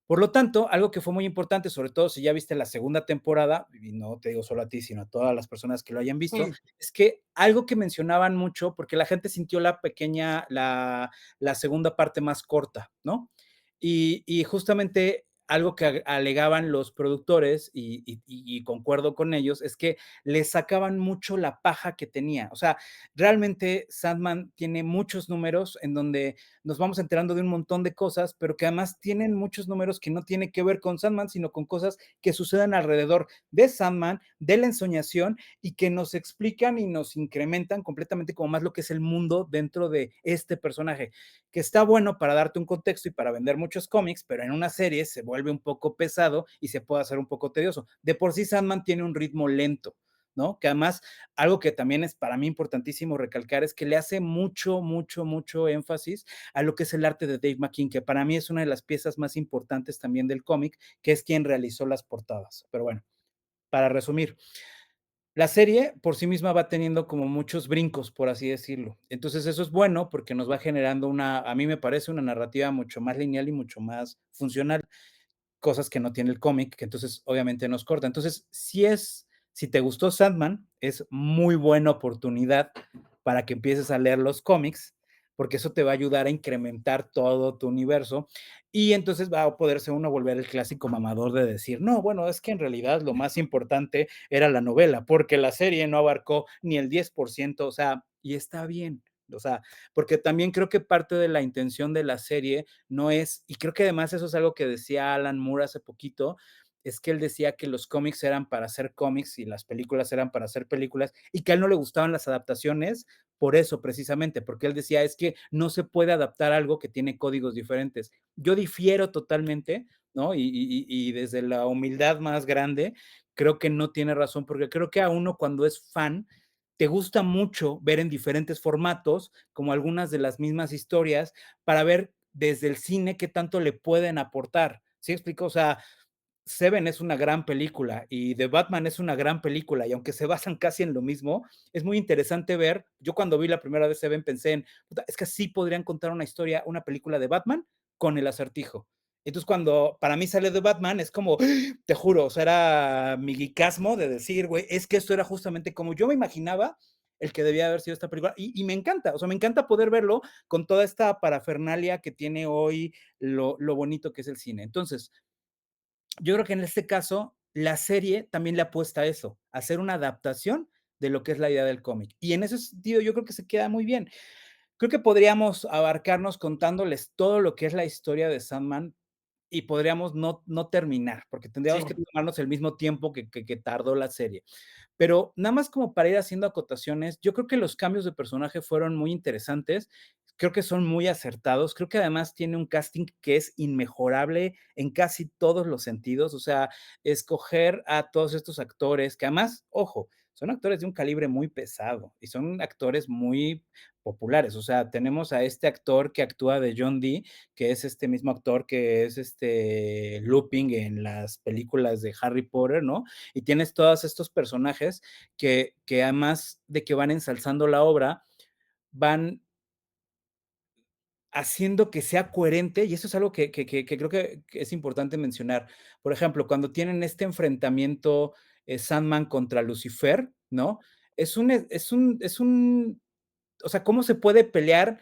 Por lo tanto, algo que fue muy importante, sobre todo si ya viste la segunda temporada, y no te digo solo a ti, sino a todas las personas que lo hayan visto, Mm, es que algo que mencionaban mucho, porque la gente sintió la segunda parte más corta, ¿no? Y justamente algo que alegaban los productores, y concuerdo con ellos, es que le sacaban mucho la paja que tenía. O sea, realmente Sandman tiene muchos números en donde nos vamos enterando de un montón de cosas, pero que además tienen muchos números que no tienen que ver con Sandman, sino con cosas que suceden alrededor de Sandman, de la ensoñación, y que nos explican y nos incrementan completamente como más lo que es el mundo dentro de este personaje, que está bueno para darte un contexto y para vender muchos cómics, pero en una serie se vuelve un poco pesado y se puede hacer un poco tedioso. De por sí Sandman tiene un ritmo lento, ¿no? Que además, algo que también es para mí importantísimo recalcar es que le hace mucho, mucho, mucho énfasis a lo que es el arte de Dave McKean, que para mí es una de las piezas más importantes también del cómic, que es quien realizó las portadas. Pero bueno, para resumir, la serie por sí misma va teniendo como muchos brincos, por así decirlo. Entonces eso es bueno porque nos va generando a mí me parece una narrativa mucho más lineal y mucho más funcional, cosas que no tiene el cómic, que entonces obviamente nos corta. Entonces, si te gustó Sandman, es muy buena oportunidad para que empieces a leer los cómics, porque eso te va a ayudar a incrementar todo tu universo y entonces va a poderse uno volver el clásico mamador de decir, no, bueno, es que en realidad lo más importante era la novela, porque la serie no abarcó ni el 10%, o sea, y está bien, o sea, porque también creo que parte de la intención de la serie no es, y creo que además eso es algo que decía Alan Moore hace poquito, es que él decía que los cómics eran para hacer cómics y las películas eran para hacer películas y que a él no le gustaban las adaptaciones por eso precisamente, porque él decía es que no se puede adaptar algo que tiene códigos diferentes. Yo difiero totalmente, ¿no? Y desde la humildad más grande, creo que no tiene razón, porque creo que a uno cuando es fan, te gusta mucho ver en diferentes formatos, como algunas de las mismas historias, para ver desde el cine qué tanto le pueden aportar. ¿Sí explico? O sea, Seven es una gran película y The Batman es una gran película y aunque se basan casi en lo mismo, es muy interesante ver. Yo cuando vi la primera vez Seven pensé en, es que sí podrían contar una historia, una película de Batman con el Acertijo. Entonces cuando para mí sale The Batman es como, te juro, o sea, era mi geekasmo de decir, güey, es que esto era justamente como yo me imaginaba el que debía haber sido esta película y me encanta, o sea, me encanta poder verlo con toda esta parafernalia que tiene hoy lo bonito que es el cine. Entonces, yo creo que en este caso, la serie también le apuesta a eso, a hacer una adaptación de lo que es la idea del cómic. Y en ese sentido, yo creo que se queda muy bien. Creo que podríamos abarcarnos contándoles todo lo que es la historia de Sandman y podríamos no terminar, porque sí, tendríamos que tomarnos el mismo tiempo que tardó la serie. Pero nada más como para ir haciendo acotaciones, yo creo que los cambios de personaje fueron muy interesantes, creo que son muy acertados, creo que además tiene un casting que es inmejorable en casi todos los sentidos, o sea, escoger a todos estos actores, que además, ojo, son actores de un calibre muy pesado y son actores muy populares, o sea, tenemos a este actor que actúa de John Dee, que es este mismo actor que es este Lupin en las películas de Harry Potter, ¿no? Y tienes todos estos personajes que además de que van ensalzando la obra, van haciendo que sea coherente, y eso es algo que creo que es importante mencionar. Por ejemplo, cuando tienen este enfrentamiento, Sandman contra Lucifer, ¿no? Es un o sea, ¿cómo se puede pelear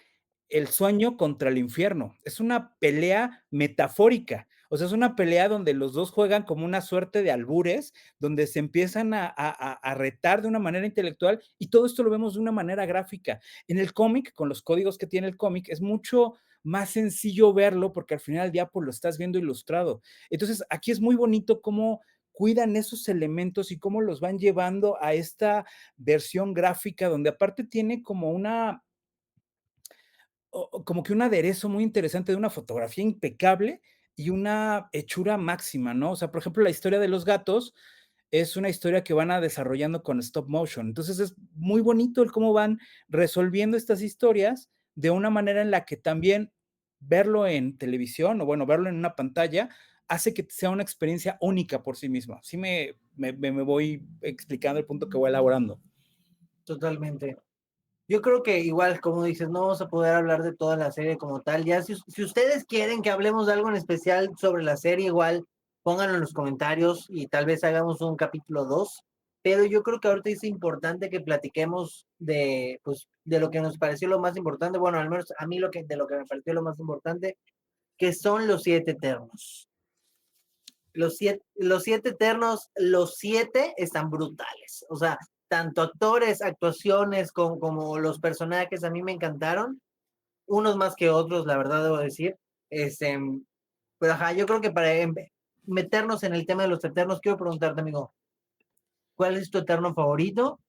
el sueño contra el infierno? Es una pelea metafórica. O sea, es una pelea donde los dos juegan como una suerte de albures, donde se empiezan a retar de una manera intelectual y todo esto lo vemos de una manera gráfica. En el cómic, con los códigos que tiene el cómic, es mucho más sencillo verlo porque al final del día pues, lo estás viendo ilustrado. Entonces, aquí es muy bonito cómo cuidan esos elementos y cómo los van llevando a esta versión gráfica, donde aparte tiene como como que un aderezo muy interesante de una fotografía impecable y una hechura máxima, ¿no? O sea, por ejemplo, la historia de los gatos es una historia que van a desarrollando con stop motion. Entonces es muy bonito el cómo van resolviendo estas historias de una manera en la que también verlo en televisión o bueno, verlo en una pantalla hace que sea una experiencia única por sí misma. Sí me voy explicando el punto que voy elaborando. totalmente. Yo creo que igual, como dices, no vamos a poder hablar de toda la serie como tal. Ya si ustedes quieren que hablemos de algo en especial sobre la serie, igual pónganlo en los comentarios y tal vez hagamos un capítulo 2. Pero yo creo que ahorita es importante que platiquemos de, pues, de lo que nos pareció lo más importante. Bueno, al menos a mí de lo que me pareció lo más importante, que son los siete eternos. Los siete eternos, los siete están brutales. O sea, tanto actores, actuaciones, como los personajes a mí me encantaron. Unos más que otros, la verdad debo decir. Este, pero ajá, yo creo que para meternos en el tema de los eternos, quiero preguntarte, amigo, ¿cuál es tu eterno favorito?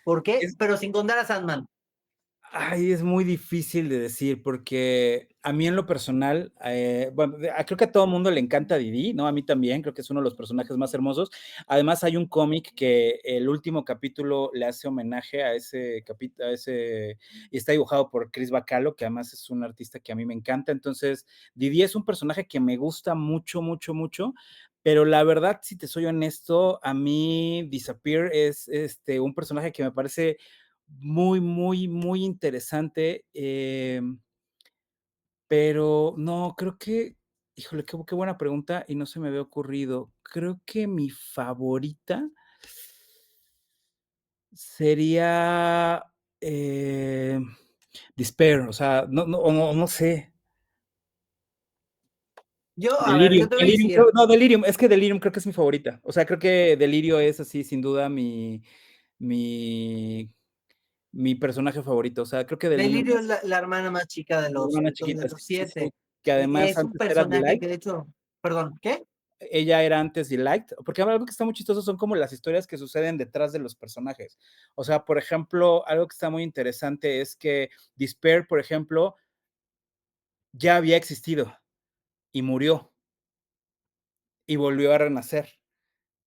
¿Por qué? Es, Pero sin contar a Sandman. Ay, es muy difícil de decir porque a mí en lo personal, bueno, creo que a todo mundo le encanta Didi, ¿no? A mí también, creo que es uno de los personajes más hermosos. Además, hay un cómic que el último capítulo le hace homenaje a ese capítulo, y está dibujado por Chris Bacalo, que además es un artista que a mí me encanta. Entonces, Didi es un personaje que me gusta mucho, mucho, mucho. Pero la verdad, si te soy honesto, a mí Disappear es un personaje que me parece muy, muy, muy interesante, pero no, creo que, híjole, qué buena pregunta y no se me había ocurrido. Creo que mi favorita sería, Despair, o sea, no sé. Yo, a ver, yo Delirium, te voy a Delirium, decir, no, Delirium, es que Delirium creo que es mi favorita. O sea, creo que Delirio es así, sin duda, mi, mi personaje favorito. O sea, creo que Delirium Delirio es es la hermana más chica de mi los, hermana de chiquita, los sí, sí, sí. siete. Que además Es un antes era personaje Delight. que de hecho, perdón, ¿qué? Ella era antes Delight, porque algo que está muy chistoso son como las historias que suceden detrás de los personajes. O sea, por ejemplo, algo que está muy interesante es que Despair, por ejemplo, ya había existido y murió y volvió a renacer.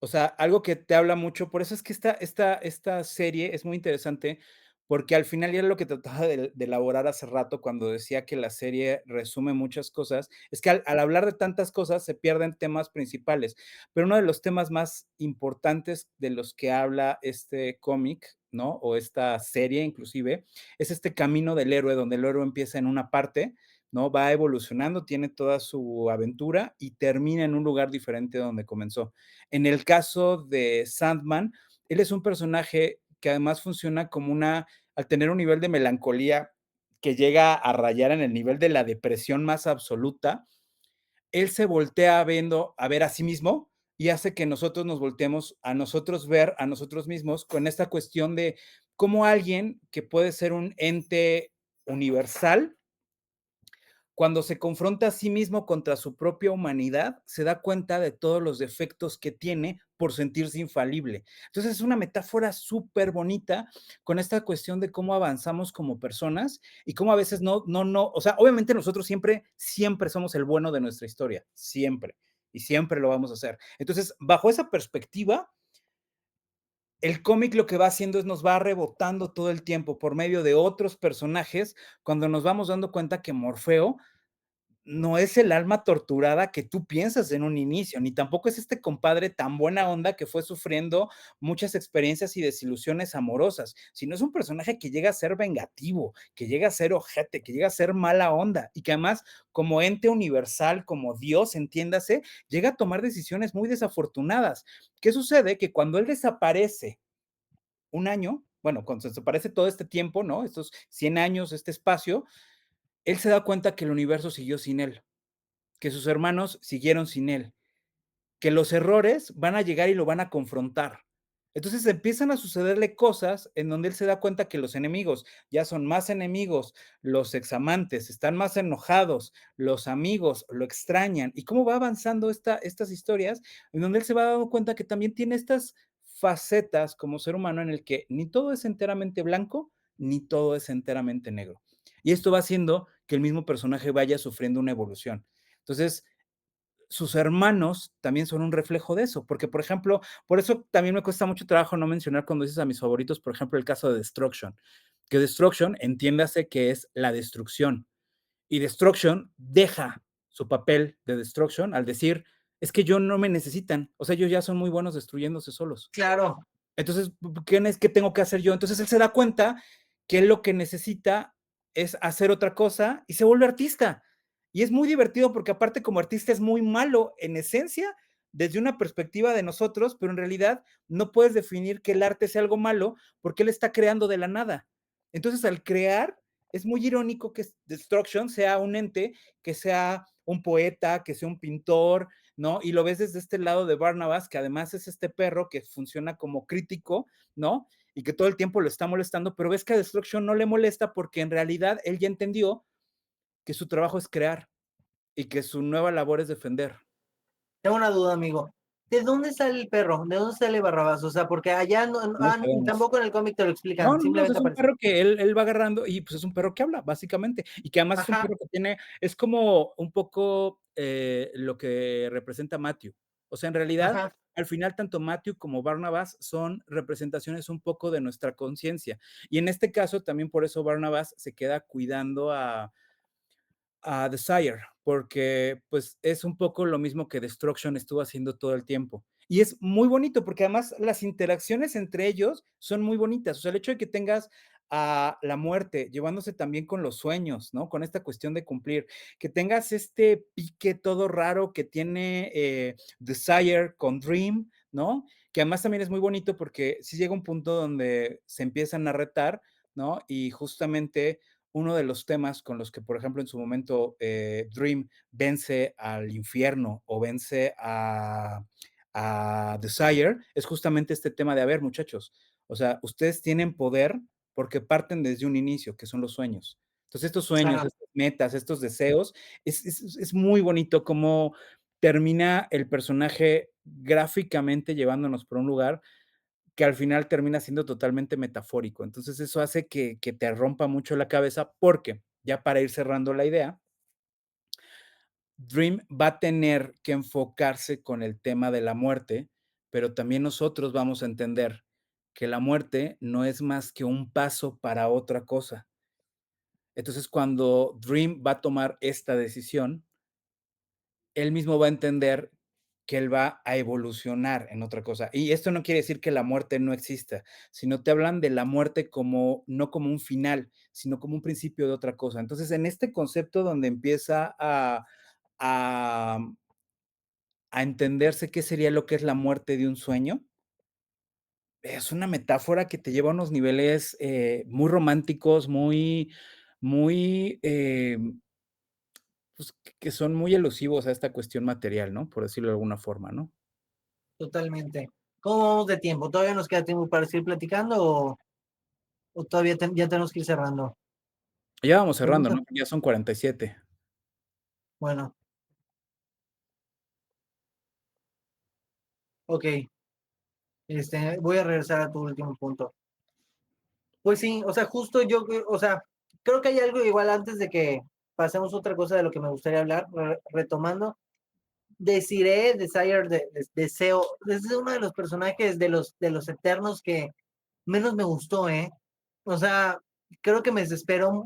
O sea, algo que te habla mucho, por eso es que esta serie es muy interesante, porque al final, y era lo que trataba de elaborar hace rato cuando decía que la serie resume muchas cosas, es que al hablar de tantas cosas se pierden temas principales, pero uno de los temas más importantes de los que habla este cómic, ¿no? O esta serie inclusive, es este camino del héroe, donde el héroe empieza en una parte, ¿no? Va evolucionando, tiene toda su aventura y termina en un lugar diferente de donde comenzó. En el caso de Sandman, él es un personaje que además funciona como al tener un nivel de melancolía que llega a rayar en el nivel de la depresión más absoluta, él se voltea a ver a sí mismo y hace que nosotros nos volteemos a nosotros ver a nosotros mismos con esta cuestión de cómo alguien que puede ser un ente universal cuando se confronta a sí mismo contra su propia humanidad, se da cuenta de todos los defectos que tiene por sentirse infalible. Entonces es una metáfora súper bonita con esta cuestión de cómo avanzamos como personas y cómo a veces o sea, obviamente nosotros siempre somos el bueno de nuestra historia, siempre, y siempre lo vamos a hacer. Entonces, bajo esa perspectiva, el cómic lo que va haciendo es nos va rebotando todo el tiempo por medio de otros personajes cuando nos vamos dando cuenta que Morfeo no es el alma torturada que tú piensas en un inicio, ni tampoco es este compadre tan buena onda que fue sufriendo muchas experiencias y desilusiones amorosas, sino es un personaje que llega a ser vengativo, que llega a ser ojete, que llega a ser mala onda y que además como ente universal, como Dios, entiéndase, llega a tomar decisiones muy desafortunadas. ¿Qué sucede? Que cuando él desaparece un año, bueno, cuando se desaparece todo este tiempo, ¿no? Estos 100 años, este espacio, él se da cuenta que el universo siguió sin él, que sus hermanos siguieron sin él, que los errores van a llegar y lo van a confrontar. Entonces empiezan a sucederle cosas en donde él se da cuenta que los enemigos ya son más enemigos, los examantes están más enojados, los amigos lo extrañan. ¿Y cómo va avanzando estas historias? En donde él se va dando cuenta que también tiene estas facetas como ser humano en el que ni todo es enteramente blanco, ni todo es enteramente negro. Y esto va haciendo que el mismo personaje vaya sufriendo una evolución. Entonces, sus hermanos también son un reflejo de eso, porque, por ejemplo, por eso también me cuesta mucho trabajo no mencionar cuando dices a mis favoritos, por ejemplo, el caso de Destruction, que Destruction, entiéndase que es la destrucción, y Destruction deja su papel de Destruction al decir, es que yo no me necesitan, o sea, ellos ya son muy buenos destruyéndose solos. Claro, Entonces, ¿qué tengo que hacer yo? Entonces él se da cuenta que lo que necesita es hacer otra cosa y se vuelve artista. Y es muy divertido porque aparte como artista es muy malo en esencia desde una perspectiva de nosotros, pero en realidad no puedes definir que el arte sea algo malo porque él está creando de la nada. Entonces, al crear, es muy irónico que Destruction sea un ente, que sea un poeta, que sea un pintor, ¿no? Y lo ves desde este lado de Barnabas, que además es este perro que funciona como crítico, ¿no? Y que todo el tiempo lo está molestando, pero ves que a Destruction no le molesta porque en realidad él ya entendió que su trabajo es crear y que su nueva labor es defender. Tengo una duda, amigo. ¿De dónde sale el perro? ¿De dónde sale Barrabás? O sea, porque allá No lo sabemos. tampoco en el cómic te lo No, explican, no, no, simplemente es un aparece. perro que él va agarrando y, pues, es un perro que habla, básicamente, y que además es un Ajá, perro que tiene es como un poco, lo que representa Matthew. O sea, en realidad, ajá. al final, tanto Matthew como Barnabas son representaciones un poco de nuestra conciencia. Y en este caso, también por eso Barnabas se queda cuidando a Desire, porque pues es un poco lo mismo que Destruction estuvo haciendo todo el tiempo. Y es muy bonito porque además las interacciones entre ellos son muy bonitas. O sea, el hecho de que tengas a la muerte llevándose también con los sueños, ¿no? Con esta cuestión de cumplir, que tengas este pique todo raro que tiene Desire con Dream, ¿no? Que además también es muy bonito porque si llega un punto donde se empiezan a retar, ¿no? Y justamente uno de los temas con los que, por ejemplo, en su momento Dream vence al infierno o vence a Desire, es justamente este tema de, a ver, muchachos, o sea, ustedes tienen poder porque parten desde un inicio, que son los sueños. Entonces, estos sueños, Ajá, estas metas, estos deseos, es muy bonito cómo termina el personaje gráficamente llevándonos por un lugar que al final termina siendo totalmente metafórico. Entonces, eso hace que te rompa mucho la cabeza porque, ya para ir cerrando la idea, Dream va a tener que enfocarse con el tema de la muerte, pero también nosotros vamos a entender que la muerte no es más que un paso para otra cosa. Entonces, cuando Dream va a tomar esta decisión, él mismo va a entender que él va a evolucionar en otra cosa. Y esto no quiere decir que la muerte no exista, sino te hablan de la muerte como, no como un final, sino como un principio de otra cosa. Entonces, en este concepto donde empieza a, a entenderse qué sería lo que es la muerte de un sueño, es una metáfora que te lleva a unos niveles muy románticos, muy, pues, que son muy elusivos a esta cuestión material, ¿no? Por decirlo de alguna forma, ¿no? totalmente. ¿Cómo vamos de tiempo? ¿Todavía nos queda tiempo para seguir platicando o todavía ya tenemos que ir cerrando? Ya vamos Me cerrando, gusta. ¿no? Ya son 47. Bueno, ok. Voy a regresar a tu último punto. Pues sí, o sea, justo o sea, creo que hay algo igual antes de que pasemos a otra cosa de lo que me gustaría hablar, retomando. Desire, Deseo, es uno de los personajes de los Eternos que menos me gustó, ¿eh? O sea, creo que me desespero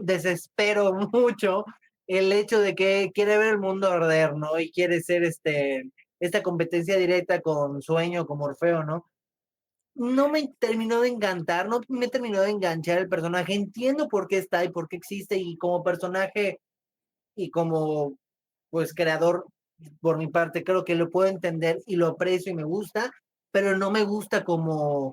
mucho el hecho de que quiere ver el mundo arder, ¿no? Y quiere ser esta competencia directa con Sueño, como Orfeo, ¿no? No me terminó de encantar, no me terminó de enganchar el personaje. Entiendo por qué está y por qué existe, y como personaje y como pues creador, por mi parte, creo que lo puedo entender y lo aprecio y me gusta, pero no me gusta como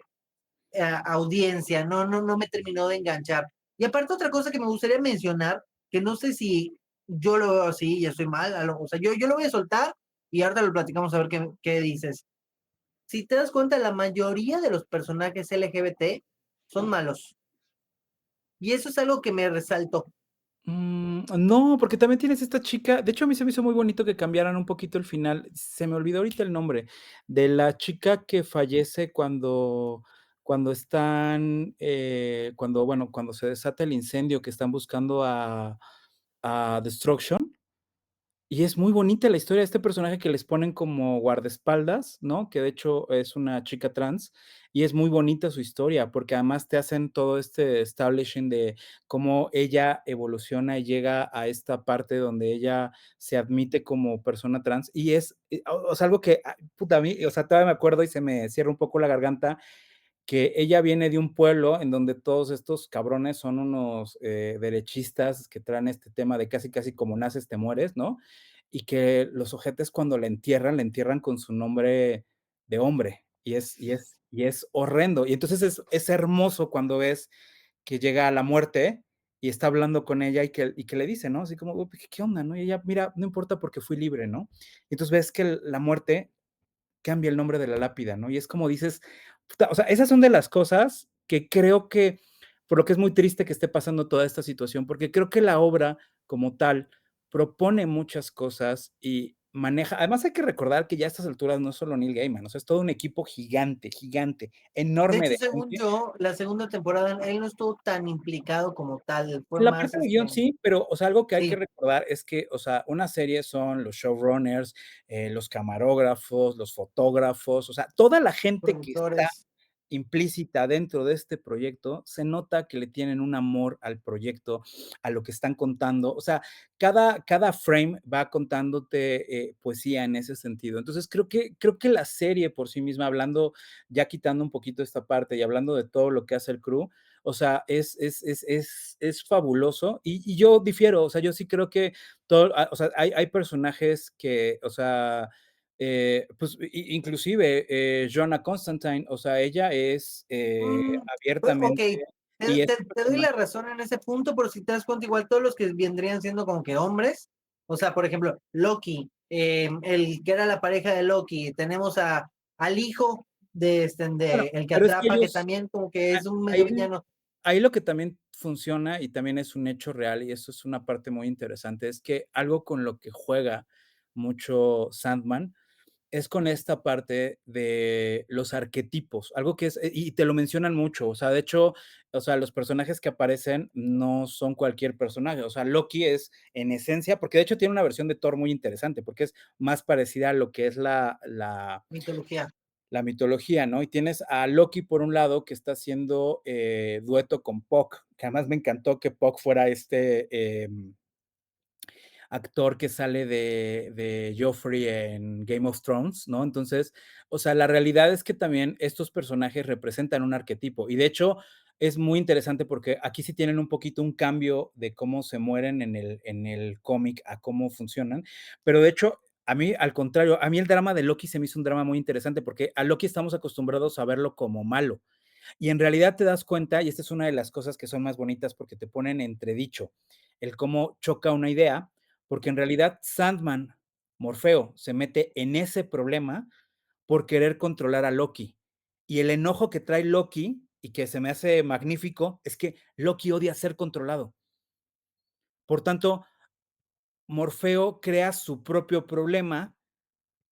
audiencia, no me terminó de enganchar. Y aparte otra cosa que me gustaría mencionar, que no sé si yo lo veo así y estoy mal, o sea, yo lo voy a soltar y ahorita lo platicamos a ver qué dices. Si te das cuenta, la mayoría de los personajes LGBT son malos. Y eso es algo que me resaltó. No, porque también tienes esta chica, de hecho, a mí se me hizo muy bonito que cambiaran un poquito el final, se me olvidó ahorita el nombre, de la chica que fallece cuando están, bueno, cuando se desata el incendio que están buscando a Destruction. Y es muy bonita la historia de este personaje que les ponen como guardaespaldas, ¿no? Que de hecho es una chica trans, y es muy bonita su historia, porque además te hacen todo este establishing de cómo ella evoluciona y llega a esta parte donde ella se admite como persona trans, y es, o sea, algo que, puta, a mí, o sea, todavía me acuerdo y se me cierra un poco la garganta, que ella viene de un pueblo en donde todos estos cabrones son unos derechistas que traen este tema de casi, casi como naces, te mueres, ¿no? Y que los ojetes cuando la entierran con su nombre de hombre. Y es horrendo. Y entonces es hermoso cuando ves que llega a la muerte y está hablando con ella y que le dice, ¿no? Así como, "Oh, ¿qué onda, no?" Y ella, mira, no importa porque fui libre, ¿no? Y entonces ves que la muerte cambia el nombre de la lápida, ¿no? Y es como dices, puta, o sea, esas son de las cosas que creo que, por lo que es muy triste que esté pasando toda esta situación, porque creo que la obra como tal propone muchas cosas y maneja, además hay que recordar que ya a estas alturas no es solo Neil Gaiman, o sea, es todo un equipo gigante, gigante, De enorme hecho, de según gente. yo, la segunda temporada, él no estuvo tan implicado como tal, fue En la más, parte de guión sí, pero, o sea, algo que hay que sí, recordar es que, o sea, una serie son los showrunners, los camarógrafos, los fotógrafos, o sea, toda la gente que está productores. implícita dentro de este proyecto, se nota que le tienen un amor al proyecto, a lo que están contando. O sea, cada frame va contándote poesía en ese sentido. Entonces, creo que la serie por sí misma, hablando, ya quitando un poquito esta parte y hablando de todo lo que hace el crew, o sea, es fabuloso. Y yo difiero, o sea, yo sí creo que todo, o sea, hay personajes que, o sea, pues, inclusive, Joanna Constantine, o sea, ella es, Mm, abiertamente okey, y es un te doy la personaje. razón en ese punto, pero si te das cuenta, igual todos los que vendrían siendo como que hombres, o sea, por ejemplo, Loki, el que era la pareja de Loki, tenemos al hijo de, Bueno, de el que pero es que atrapa, que ellos, también como que a es un medio ahí villano. ahí lo que también funciona, y también es un hecho real, y eso es una parte muy interesante, es que algo con lo que juega mucho Sandman es con esta parte de los arquetipos, algo que es, y te lo mencionan mucho, o sea, de hecho, o sea, los personajes que aparecen no son cualquier personaje, o sea, Loki es en esencia, porque de hecho tiene una versión de Thor muy interesante, porque es más parecida a lo que es Mitología. la mitología, ¿no? Y tienes a Loki por un lado que está haciendo dueto con Puck, que además me encantó que Puck fuera actor que sale de Joffrey en Game of Thrones, ¿no? Entonces, o sea, la realidad es que también estos personajes representan un arquetipo y de hecho es muy interesante porque aquí sí tienen un poquito un cambio de cómo se mueren en el cómic a cómo funcionan, pero de hecho a mí, al contrario, a mí el drama de Loki se me hizo un drama muy interesante porque a Loki estamos acostumbrados a verlo como malo y en realidad te das cuenta, y esta es una de las cosas que son más bonitas porque te ponen entredicho el cómo choca una idea, porque en realidad Sandman, Morfeo, se mete en ese problema por querer controlar a Loki. Y el enojo que trae Loki, y que se me hace magnífico, es que Loki odia ser controlado. Por tanto, Morfeo crea su propio problema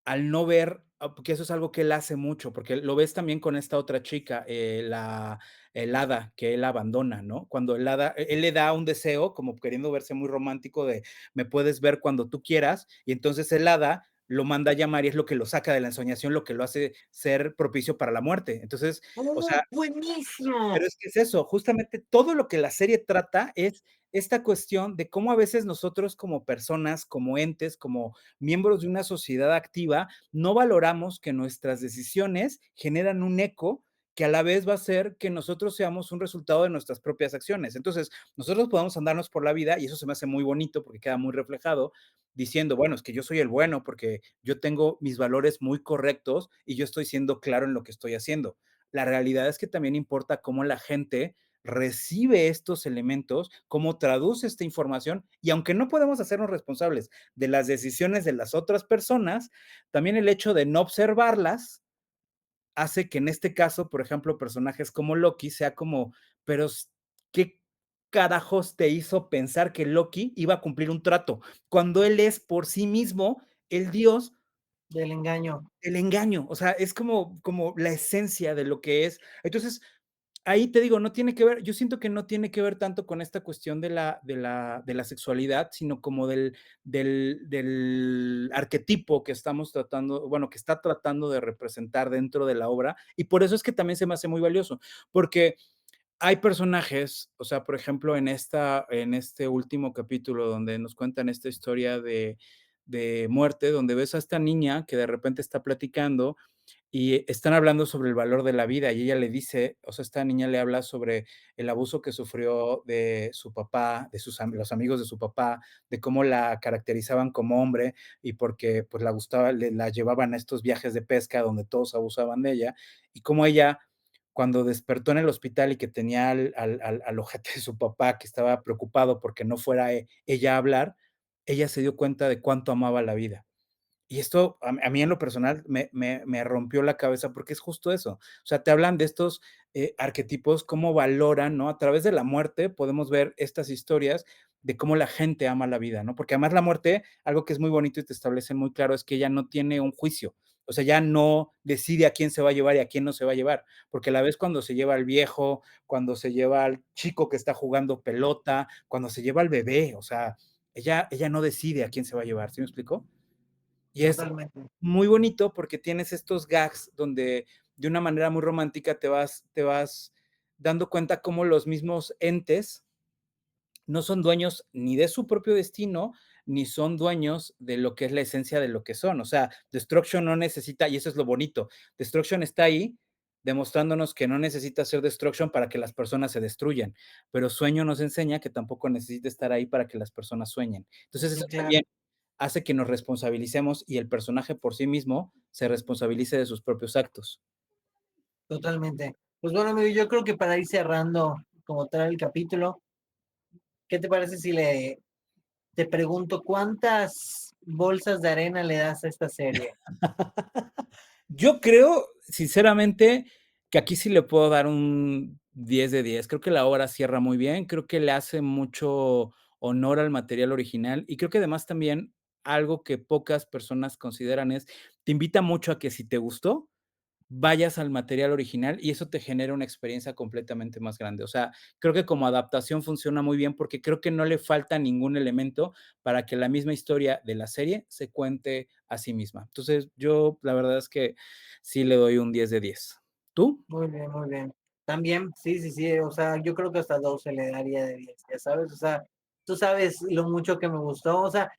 al no ver, porque eso es algo que él hace mucho, porque lo ves también con esta otra chica, el hada que él abandona, ¿no? Cuando el hada, él le da un deseo, como queriendo verse muy romántico de me puedes ver cuando tú quieras, y entonces el hada lo manda a llamar y es lo que lo saca de la ensoñación, lo que lo hace ser propicio para la muerte. Entonces, o ¡Oh, sea, buenísimo! pero es que es eso, justamente todo lo que la serie trata es esta cuestión de cómo a veces nosotros como personas, como entes, como miembros de una sociedad activa, no valoramos que nuestras decisiones generan un eco que a la vez va a hacer que nosotros seamos un resultado de nuestras propias acciones. Entonces, nosotros podemos andarnos por la vida y eso se me hace muy bonito porque queda muy reflejado diciendo, bueno, es que yo soy el bueno porque yo tengo mis valores muy correctos y yo estoy siendo claro en lo que estoy haciendo. La realidad es que también importa cómo la gente recibe estos elementos, cómo traduce esta información, y aunque no podemos hacernos responsables de las decisiones de las otras personas, también el hecho de no observarlas hace que en este caso, por ejemplo, personajes como Loki sea como, pero ¿qué carajos te hizo pensar que Loki iba a cumplir un trato cuando él es por sí mismo el dios Del engaño. el engaño? O sea, es como la esencia de lo que es. Entonces, ahí te digo, no tiene que ver, yo siento que no tiene que ver tanto con esta cuestión de la sexualidad, sino como del arquetipo que estamos tratando, bueno, que está tratando de representar dentro de la obra, y por eso es que también se me hace muy valioso, porque hay personajes, o sea, por ejemplo, en este último capítulo donde nos cuentan esta historia de muerte, donde ves a esta niña que de repente está platicando y están hablando sobre el valor de la vida y ella le dice, o sea, esta niña le habla sobre el abuso que sufrió de su papá, de los amigos de su papá, de cómo la caracterizaban como hombre y porque pues la gustaba, la llevaban a estos viajes de pesca donde todos abusaban de ella y cómo ella cuando despertó en el hospital y que tenía al ojete de su papá que estaba preocupado porque no fuera ella a hablar, ella se dio cuenta de cuánto amaba la vida. Y esto a mí en lo personal me rompió la cabeza porque es justo eso. O sea, te hablan de estos arquetipos, cómo valoran, ¿no? A través de la muerte podemos ver estas historias de cómo la gente ama la vida, ¿no? Porque además la muerte, algo que es muy bonito y te establece muy claro es que ella no tiene un juicio. O sea, ya no decide a quién se va a llevar y a quién no se va a llevar, porque la vez cuando se lleva al viejo, cuando se lleva al chico que está jugando pelota, cuando se lleva al bebé, o sea, ella no decide a quién se va a llevar, ¿sí me explico? Y es Totalmente. muy bonito porque tienes estos gags donde de una manera muy romántica te vas dando cuenta cómo los mismos entes no son dueños ni de su propio destino, ni son dueños de lo que es la esencia de lo que son. O sea, Destruction no necesita, y eso es lo bonito, Destruction está ahí demostrándonos que no necesita ser Destruction para que las personas se destruyan, pero Sueño nos enseña que tampoco necesita estar ahí para que las personas sueñen. Entonces eso Claro, también hace que nos responsabilicemos y el personaje por sí mismo se responsabilice de sus propios actos. totalmente. Pues bueno, amigo, yo creo que para ir cerrando como tal el capítulo, ¿qué te parece si te pregunto cuántas bolsas de arena le das a esta serie? Yo creo, sinceramente, que aquí sí le puedo dar un 10 de 10. Creo que la obra cierra muy bien, creo que le hace mucho honor al material original y creo que además también algo que pocas personas consideran es, te invita mucho a que si te gustó, vayas al material original y eso te genera una experiencia completamente más grande. O sea, creo que como adaptación funciona muy bien porque creo que no le falta ningún elemento para que la misma historia de la serie se cuente a sí misma. Entonces, yo la verdad es que sí le doy un 10 de 10. ¿Tú? Muy bien, muy bien. También, sí, sí, sí, o sea, yo creo que hasta 12 le daría de 10, ya sabes, o sea, tú sabes lo mucho que me gustó, o sea,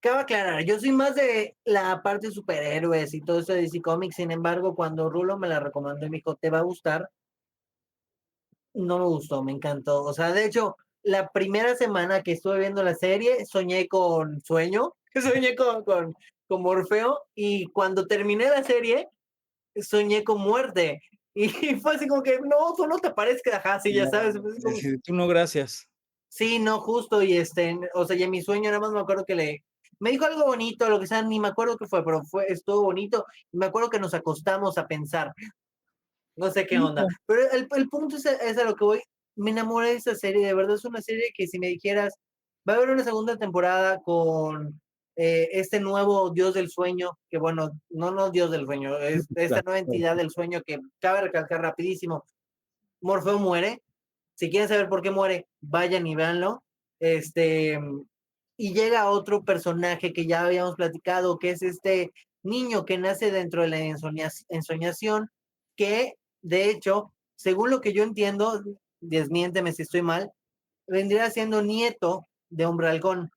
cabe aclarar, yo soy más de la parte de superhéroes y todo eso de DC Comics, sin embargo, cuando Rulo me la recomendó y me dijo, te va a gustar, no me gustó, me encantó, o sea, de hecho, la primera semana que estuve viendo la serie, soñé con Sueño, soñé con Morfeo, y cuando terminé la serie, soñé con muerte. Y fue así como que, no, solo te parezca, ajá, sí, ya No, sabes, fue así como, sí, tú no, gracias. sí, no, justo, y o sea, y en mi sueño nada más me acuerdo que me dijo algo bonito, lo que sea, ni me acuerdo qué fue, pero estuvo bonito, y me acuerdo que nos acostamos a pensar, no sé qué onda, Bonito. pero el punto es a lo que voy, me enamoré de esa serie, de verdad es una serie que si me dijeras, va a haber una segunda temporada con este nuevo dios del sueño, que bueno, no dios del sueño, es esta Claro, nueva claro. entidad del sueño que cabe recalcar rapidísimo, Morfeo muere. Si quieren saber por qué muere, vayan y véanlo. Este, y llega otro personaje que ya habíamos platicado, que es este niño que nace dentro de la ensoñación, que de hecho, según lo que yo entiendo, desmiénteme si estoy mal, vendría siendo nieto de Hombre Halcón.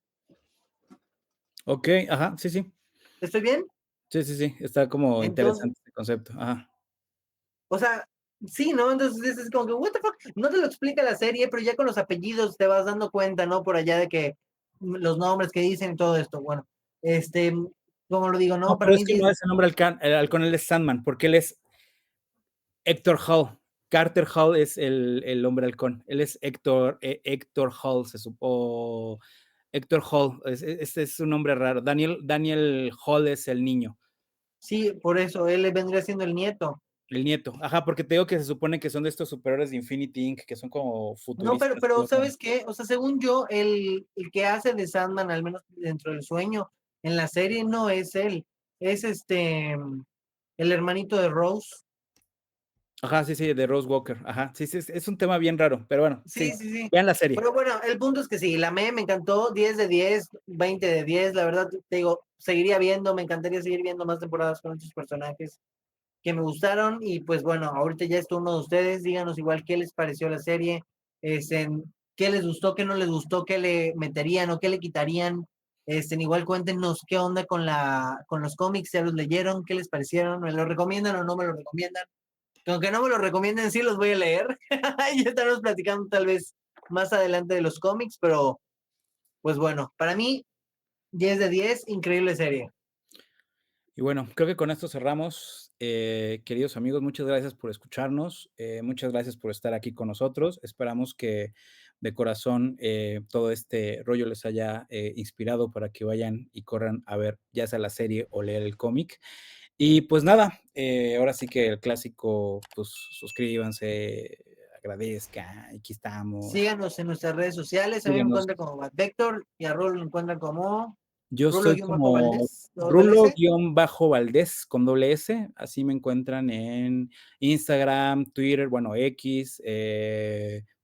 Ok, ajá, sí, sí. ¿Estoy bien? Sí, sí, sí, está como Entonces, interesante este concepto. Ajá. o sea, sí, ¿no? Entonces es como que, what the fuck, no te lo explica la serie, pero ya con los apellidos te vas dando cuenta, ¿no? Por allá de que los nombres que dicen y todo esto. Bueno, este, como lo digo, No, ¿no? Para pero es mí que sí no es, es el nombre el halcón, él es Sandman, porque él es Héctor Hall. Carter Hall es el hombre halcón. Él es Héctor Hall, se supo. Héctor Hall, este es un nombre raro. Daniel Hall es el niño, sí, por eso, él vendría siendo el nieto. el nieto. Ajá, porque te digo que se supone que son de estos superhéroes de Infinity Inc., que son como No, futuristas. pero ¿sabes qué? O sea, según yo, el que hace de Sandman, al menos dentro del sueño, en la serie no es él, es el hermanito de Rose. Ajá, sí, sí, de Rose Walker. Ajá, sí, sí, es un tema bien raro, pero bueno, Sí, sí, sí, sí. vean la serie. Pero bueno, el punto es que sí, la me encantó, 10 de 10, 20 de 10, la verdad te digo, seguiría viendo, me encantaría seguir viendo más temporadas con estos personajes que me gustaron y pues bueno, ahorita ya es turno de ustedes, díganos igual qué les pareció la serie, qué les gustó, qué no les gustó, qué le meterían o qué le quitarían. Igual cuéntenos qué onda con los cómics, ya los leyeron, qué les parecieron, me lo recomiendan o no me lo recomiendan. Que aunque no me lo recomienden, sí los voy a leer. Ya estaremos platicando tal vez más adelante de los cómics, pero pues bueno, para mí 10 de 10, increíble serie. Y bueno, creo que con esto cerramos. Queridos amigos, muchas gracias por escucharnos, muchas gracias por estar aquí con nosotros. Esperamos que de corazón todo este rollo les haya inspirado para que vayan y corran a ver ya sea la serie o leer el cómic. Y pues nada, ahora sí que el clásico, pues suscríbanse, agradezcan, aquí estamos. Síganos en nuestras redes sociales, a mí me Síganos. encuentran como Bad Vector y a Rulo lo encuentran como Yo soy como Rulo-Valdés, doble S. Rulo-Valdés con doble S, así me encuentran en Instagram, Twitter, bueno, X,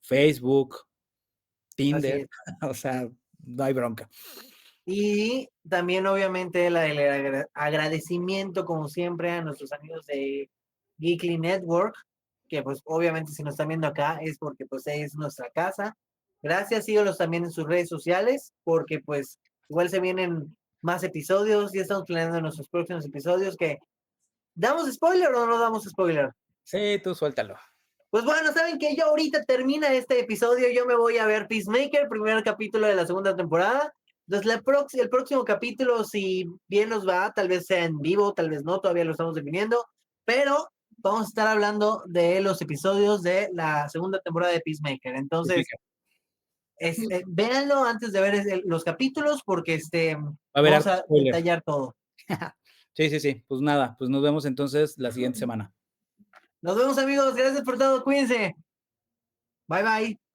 Facebook, Así Tinder, es. o sea, no hay bronca. Y también, obviamente, el agradecimiento, como siempre, a nuestros amigos de Geekly Network, que pues obviamente si nos están viendo acá es porque pues es nuestra casa. Gracias, síganos también en sus redes sociales, porque pues igual se vienen más episodios, ya estamos planeando nuestros próximos episodios, que ¿damos spoiler o no damos spoiler? Sí, tú suéltalo. Pues bueno, saben que yo ahorita termina este episodio, yo me voy a ver Peacemaker, primer capítulo de la segunda temporada. Entonces, el próximo capítulo, si bien nos va, tal vez sea en vivo, tal vez no, todavía lo estamos definiendo, pero vamos a estar hablando de los episodios de la segunda temporada de Peacemaker. Entonces, véanlo antes de ver los capítulos, porque Va a haber vamos harto a spoiler. detallar todo. Sí, sí, sí. Pues nada, pues nos vemos entonces la siguiente semana. Nos vemos, amigos. Gracias por todo. Cuídense. Bye, bye.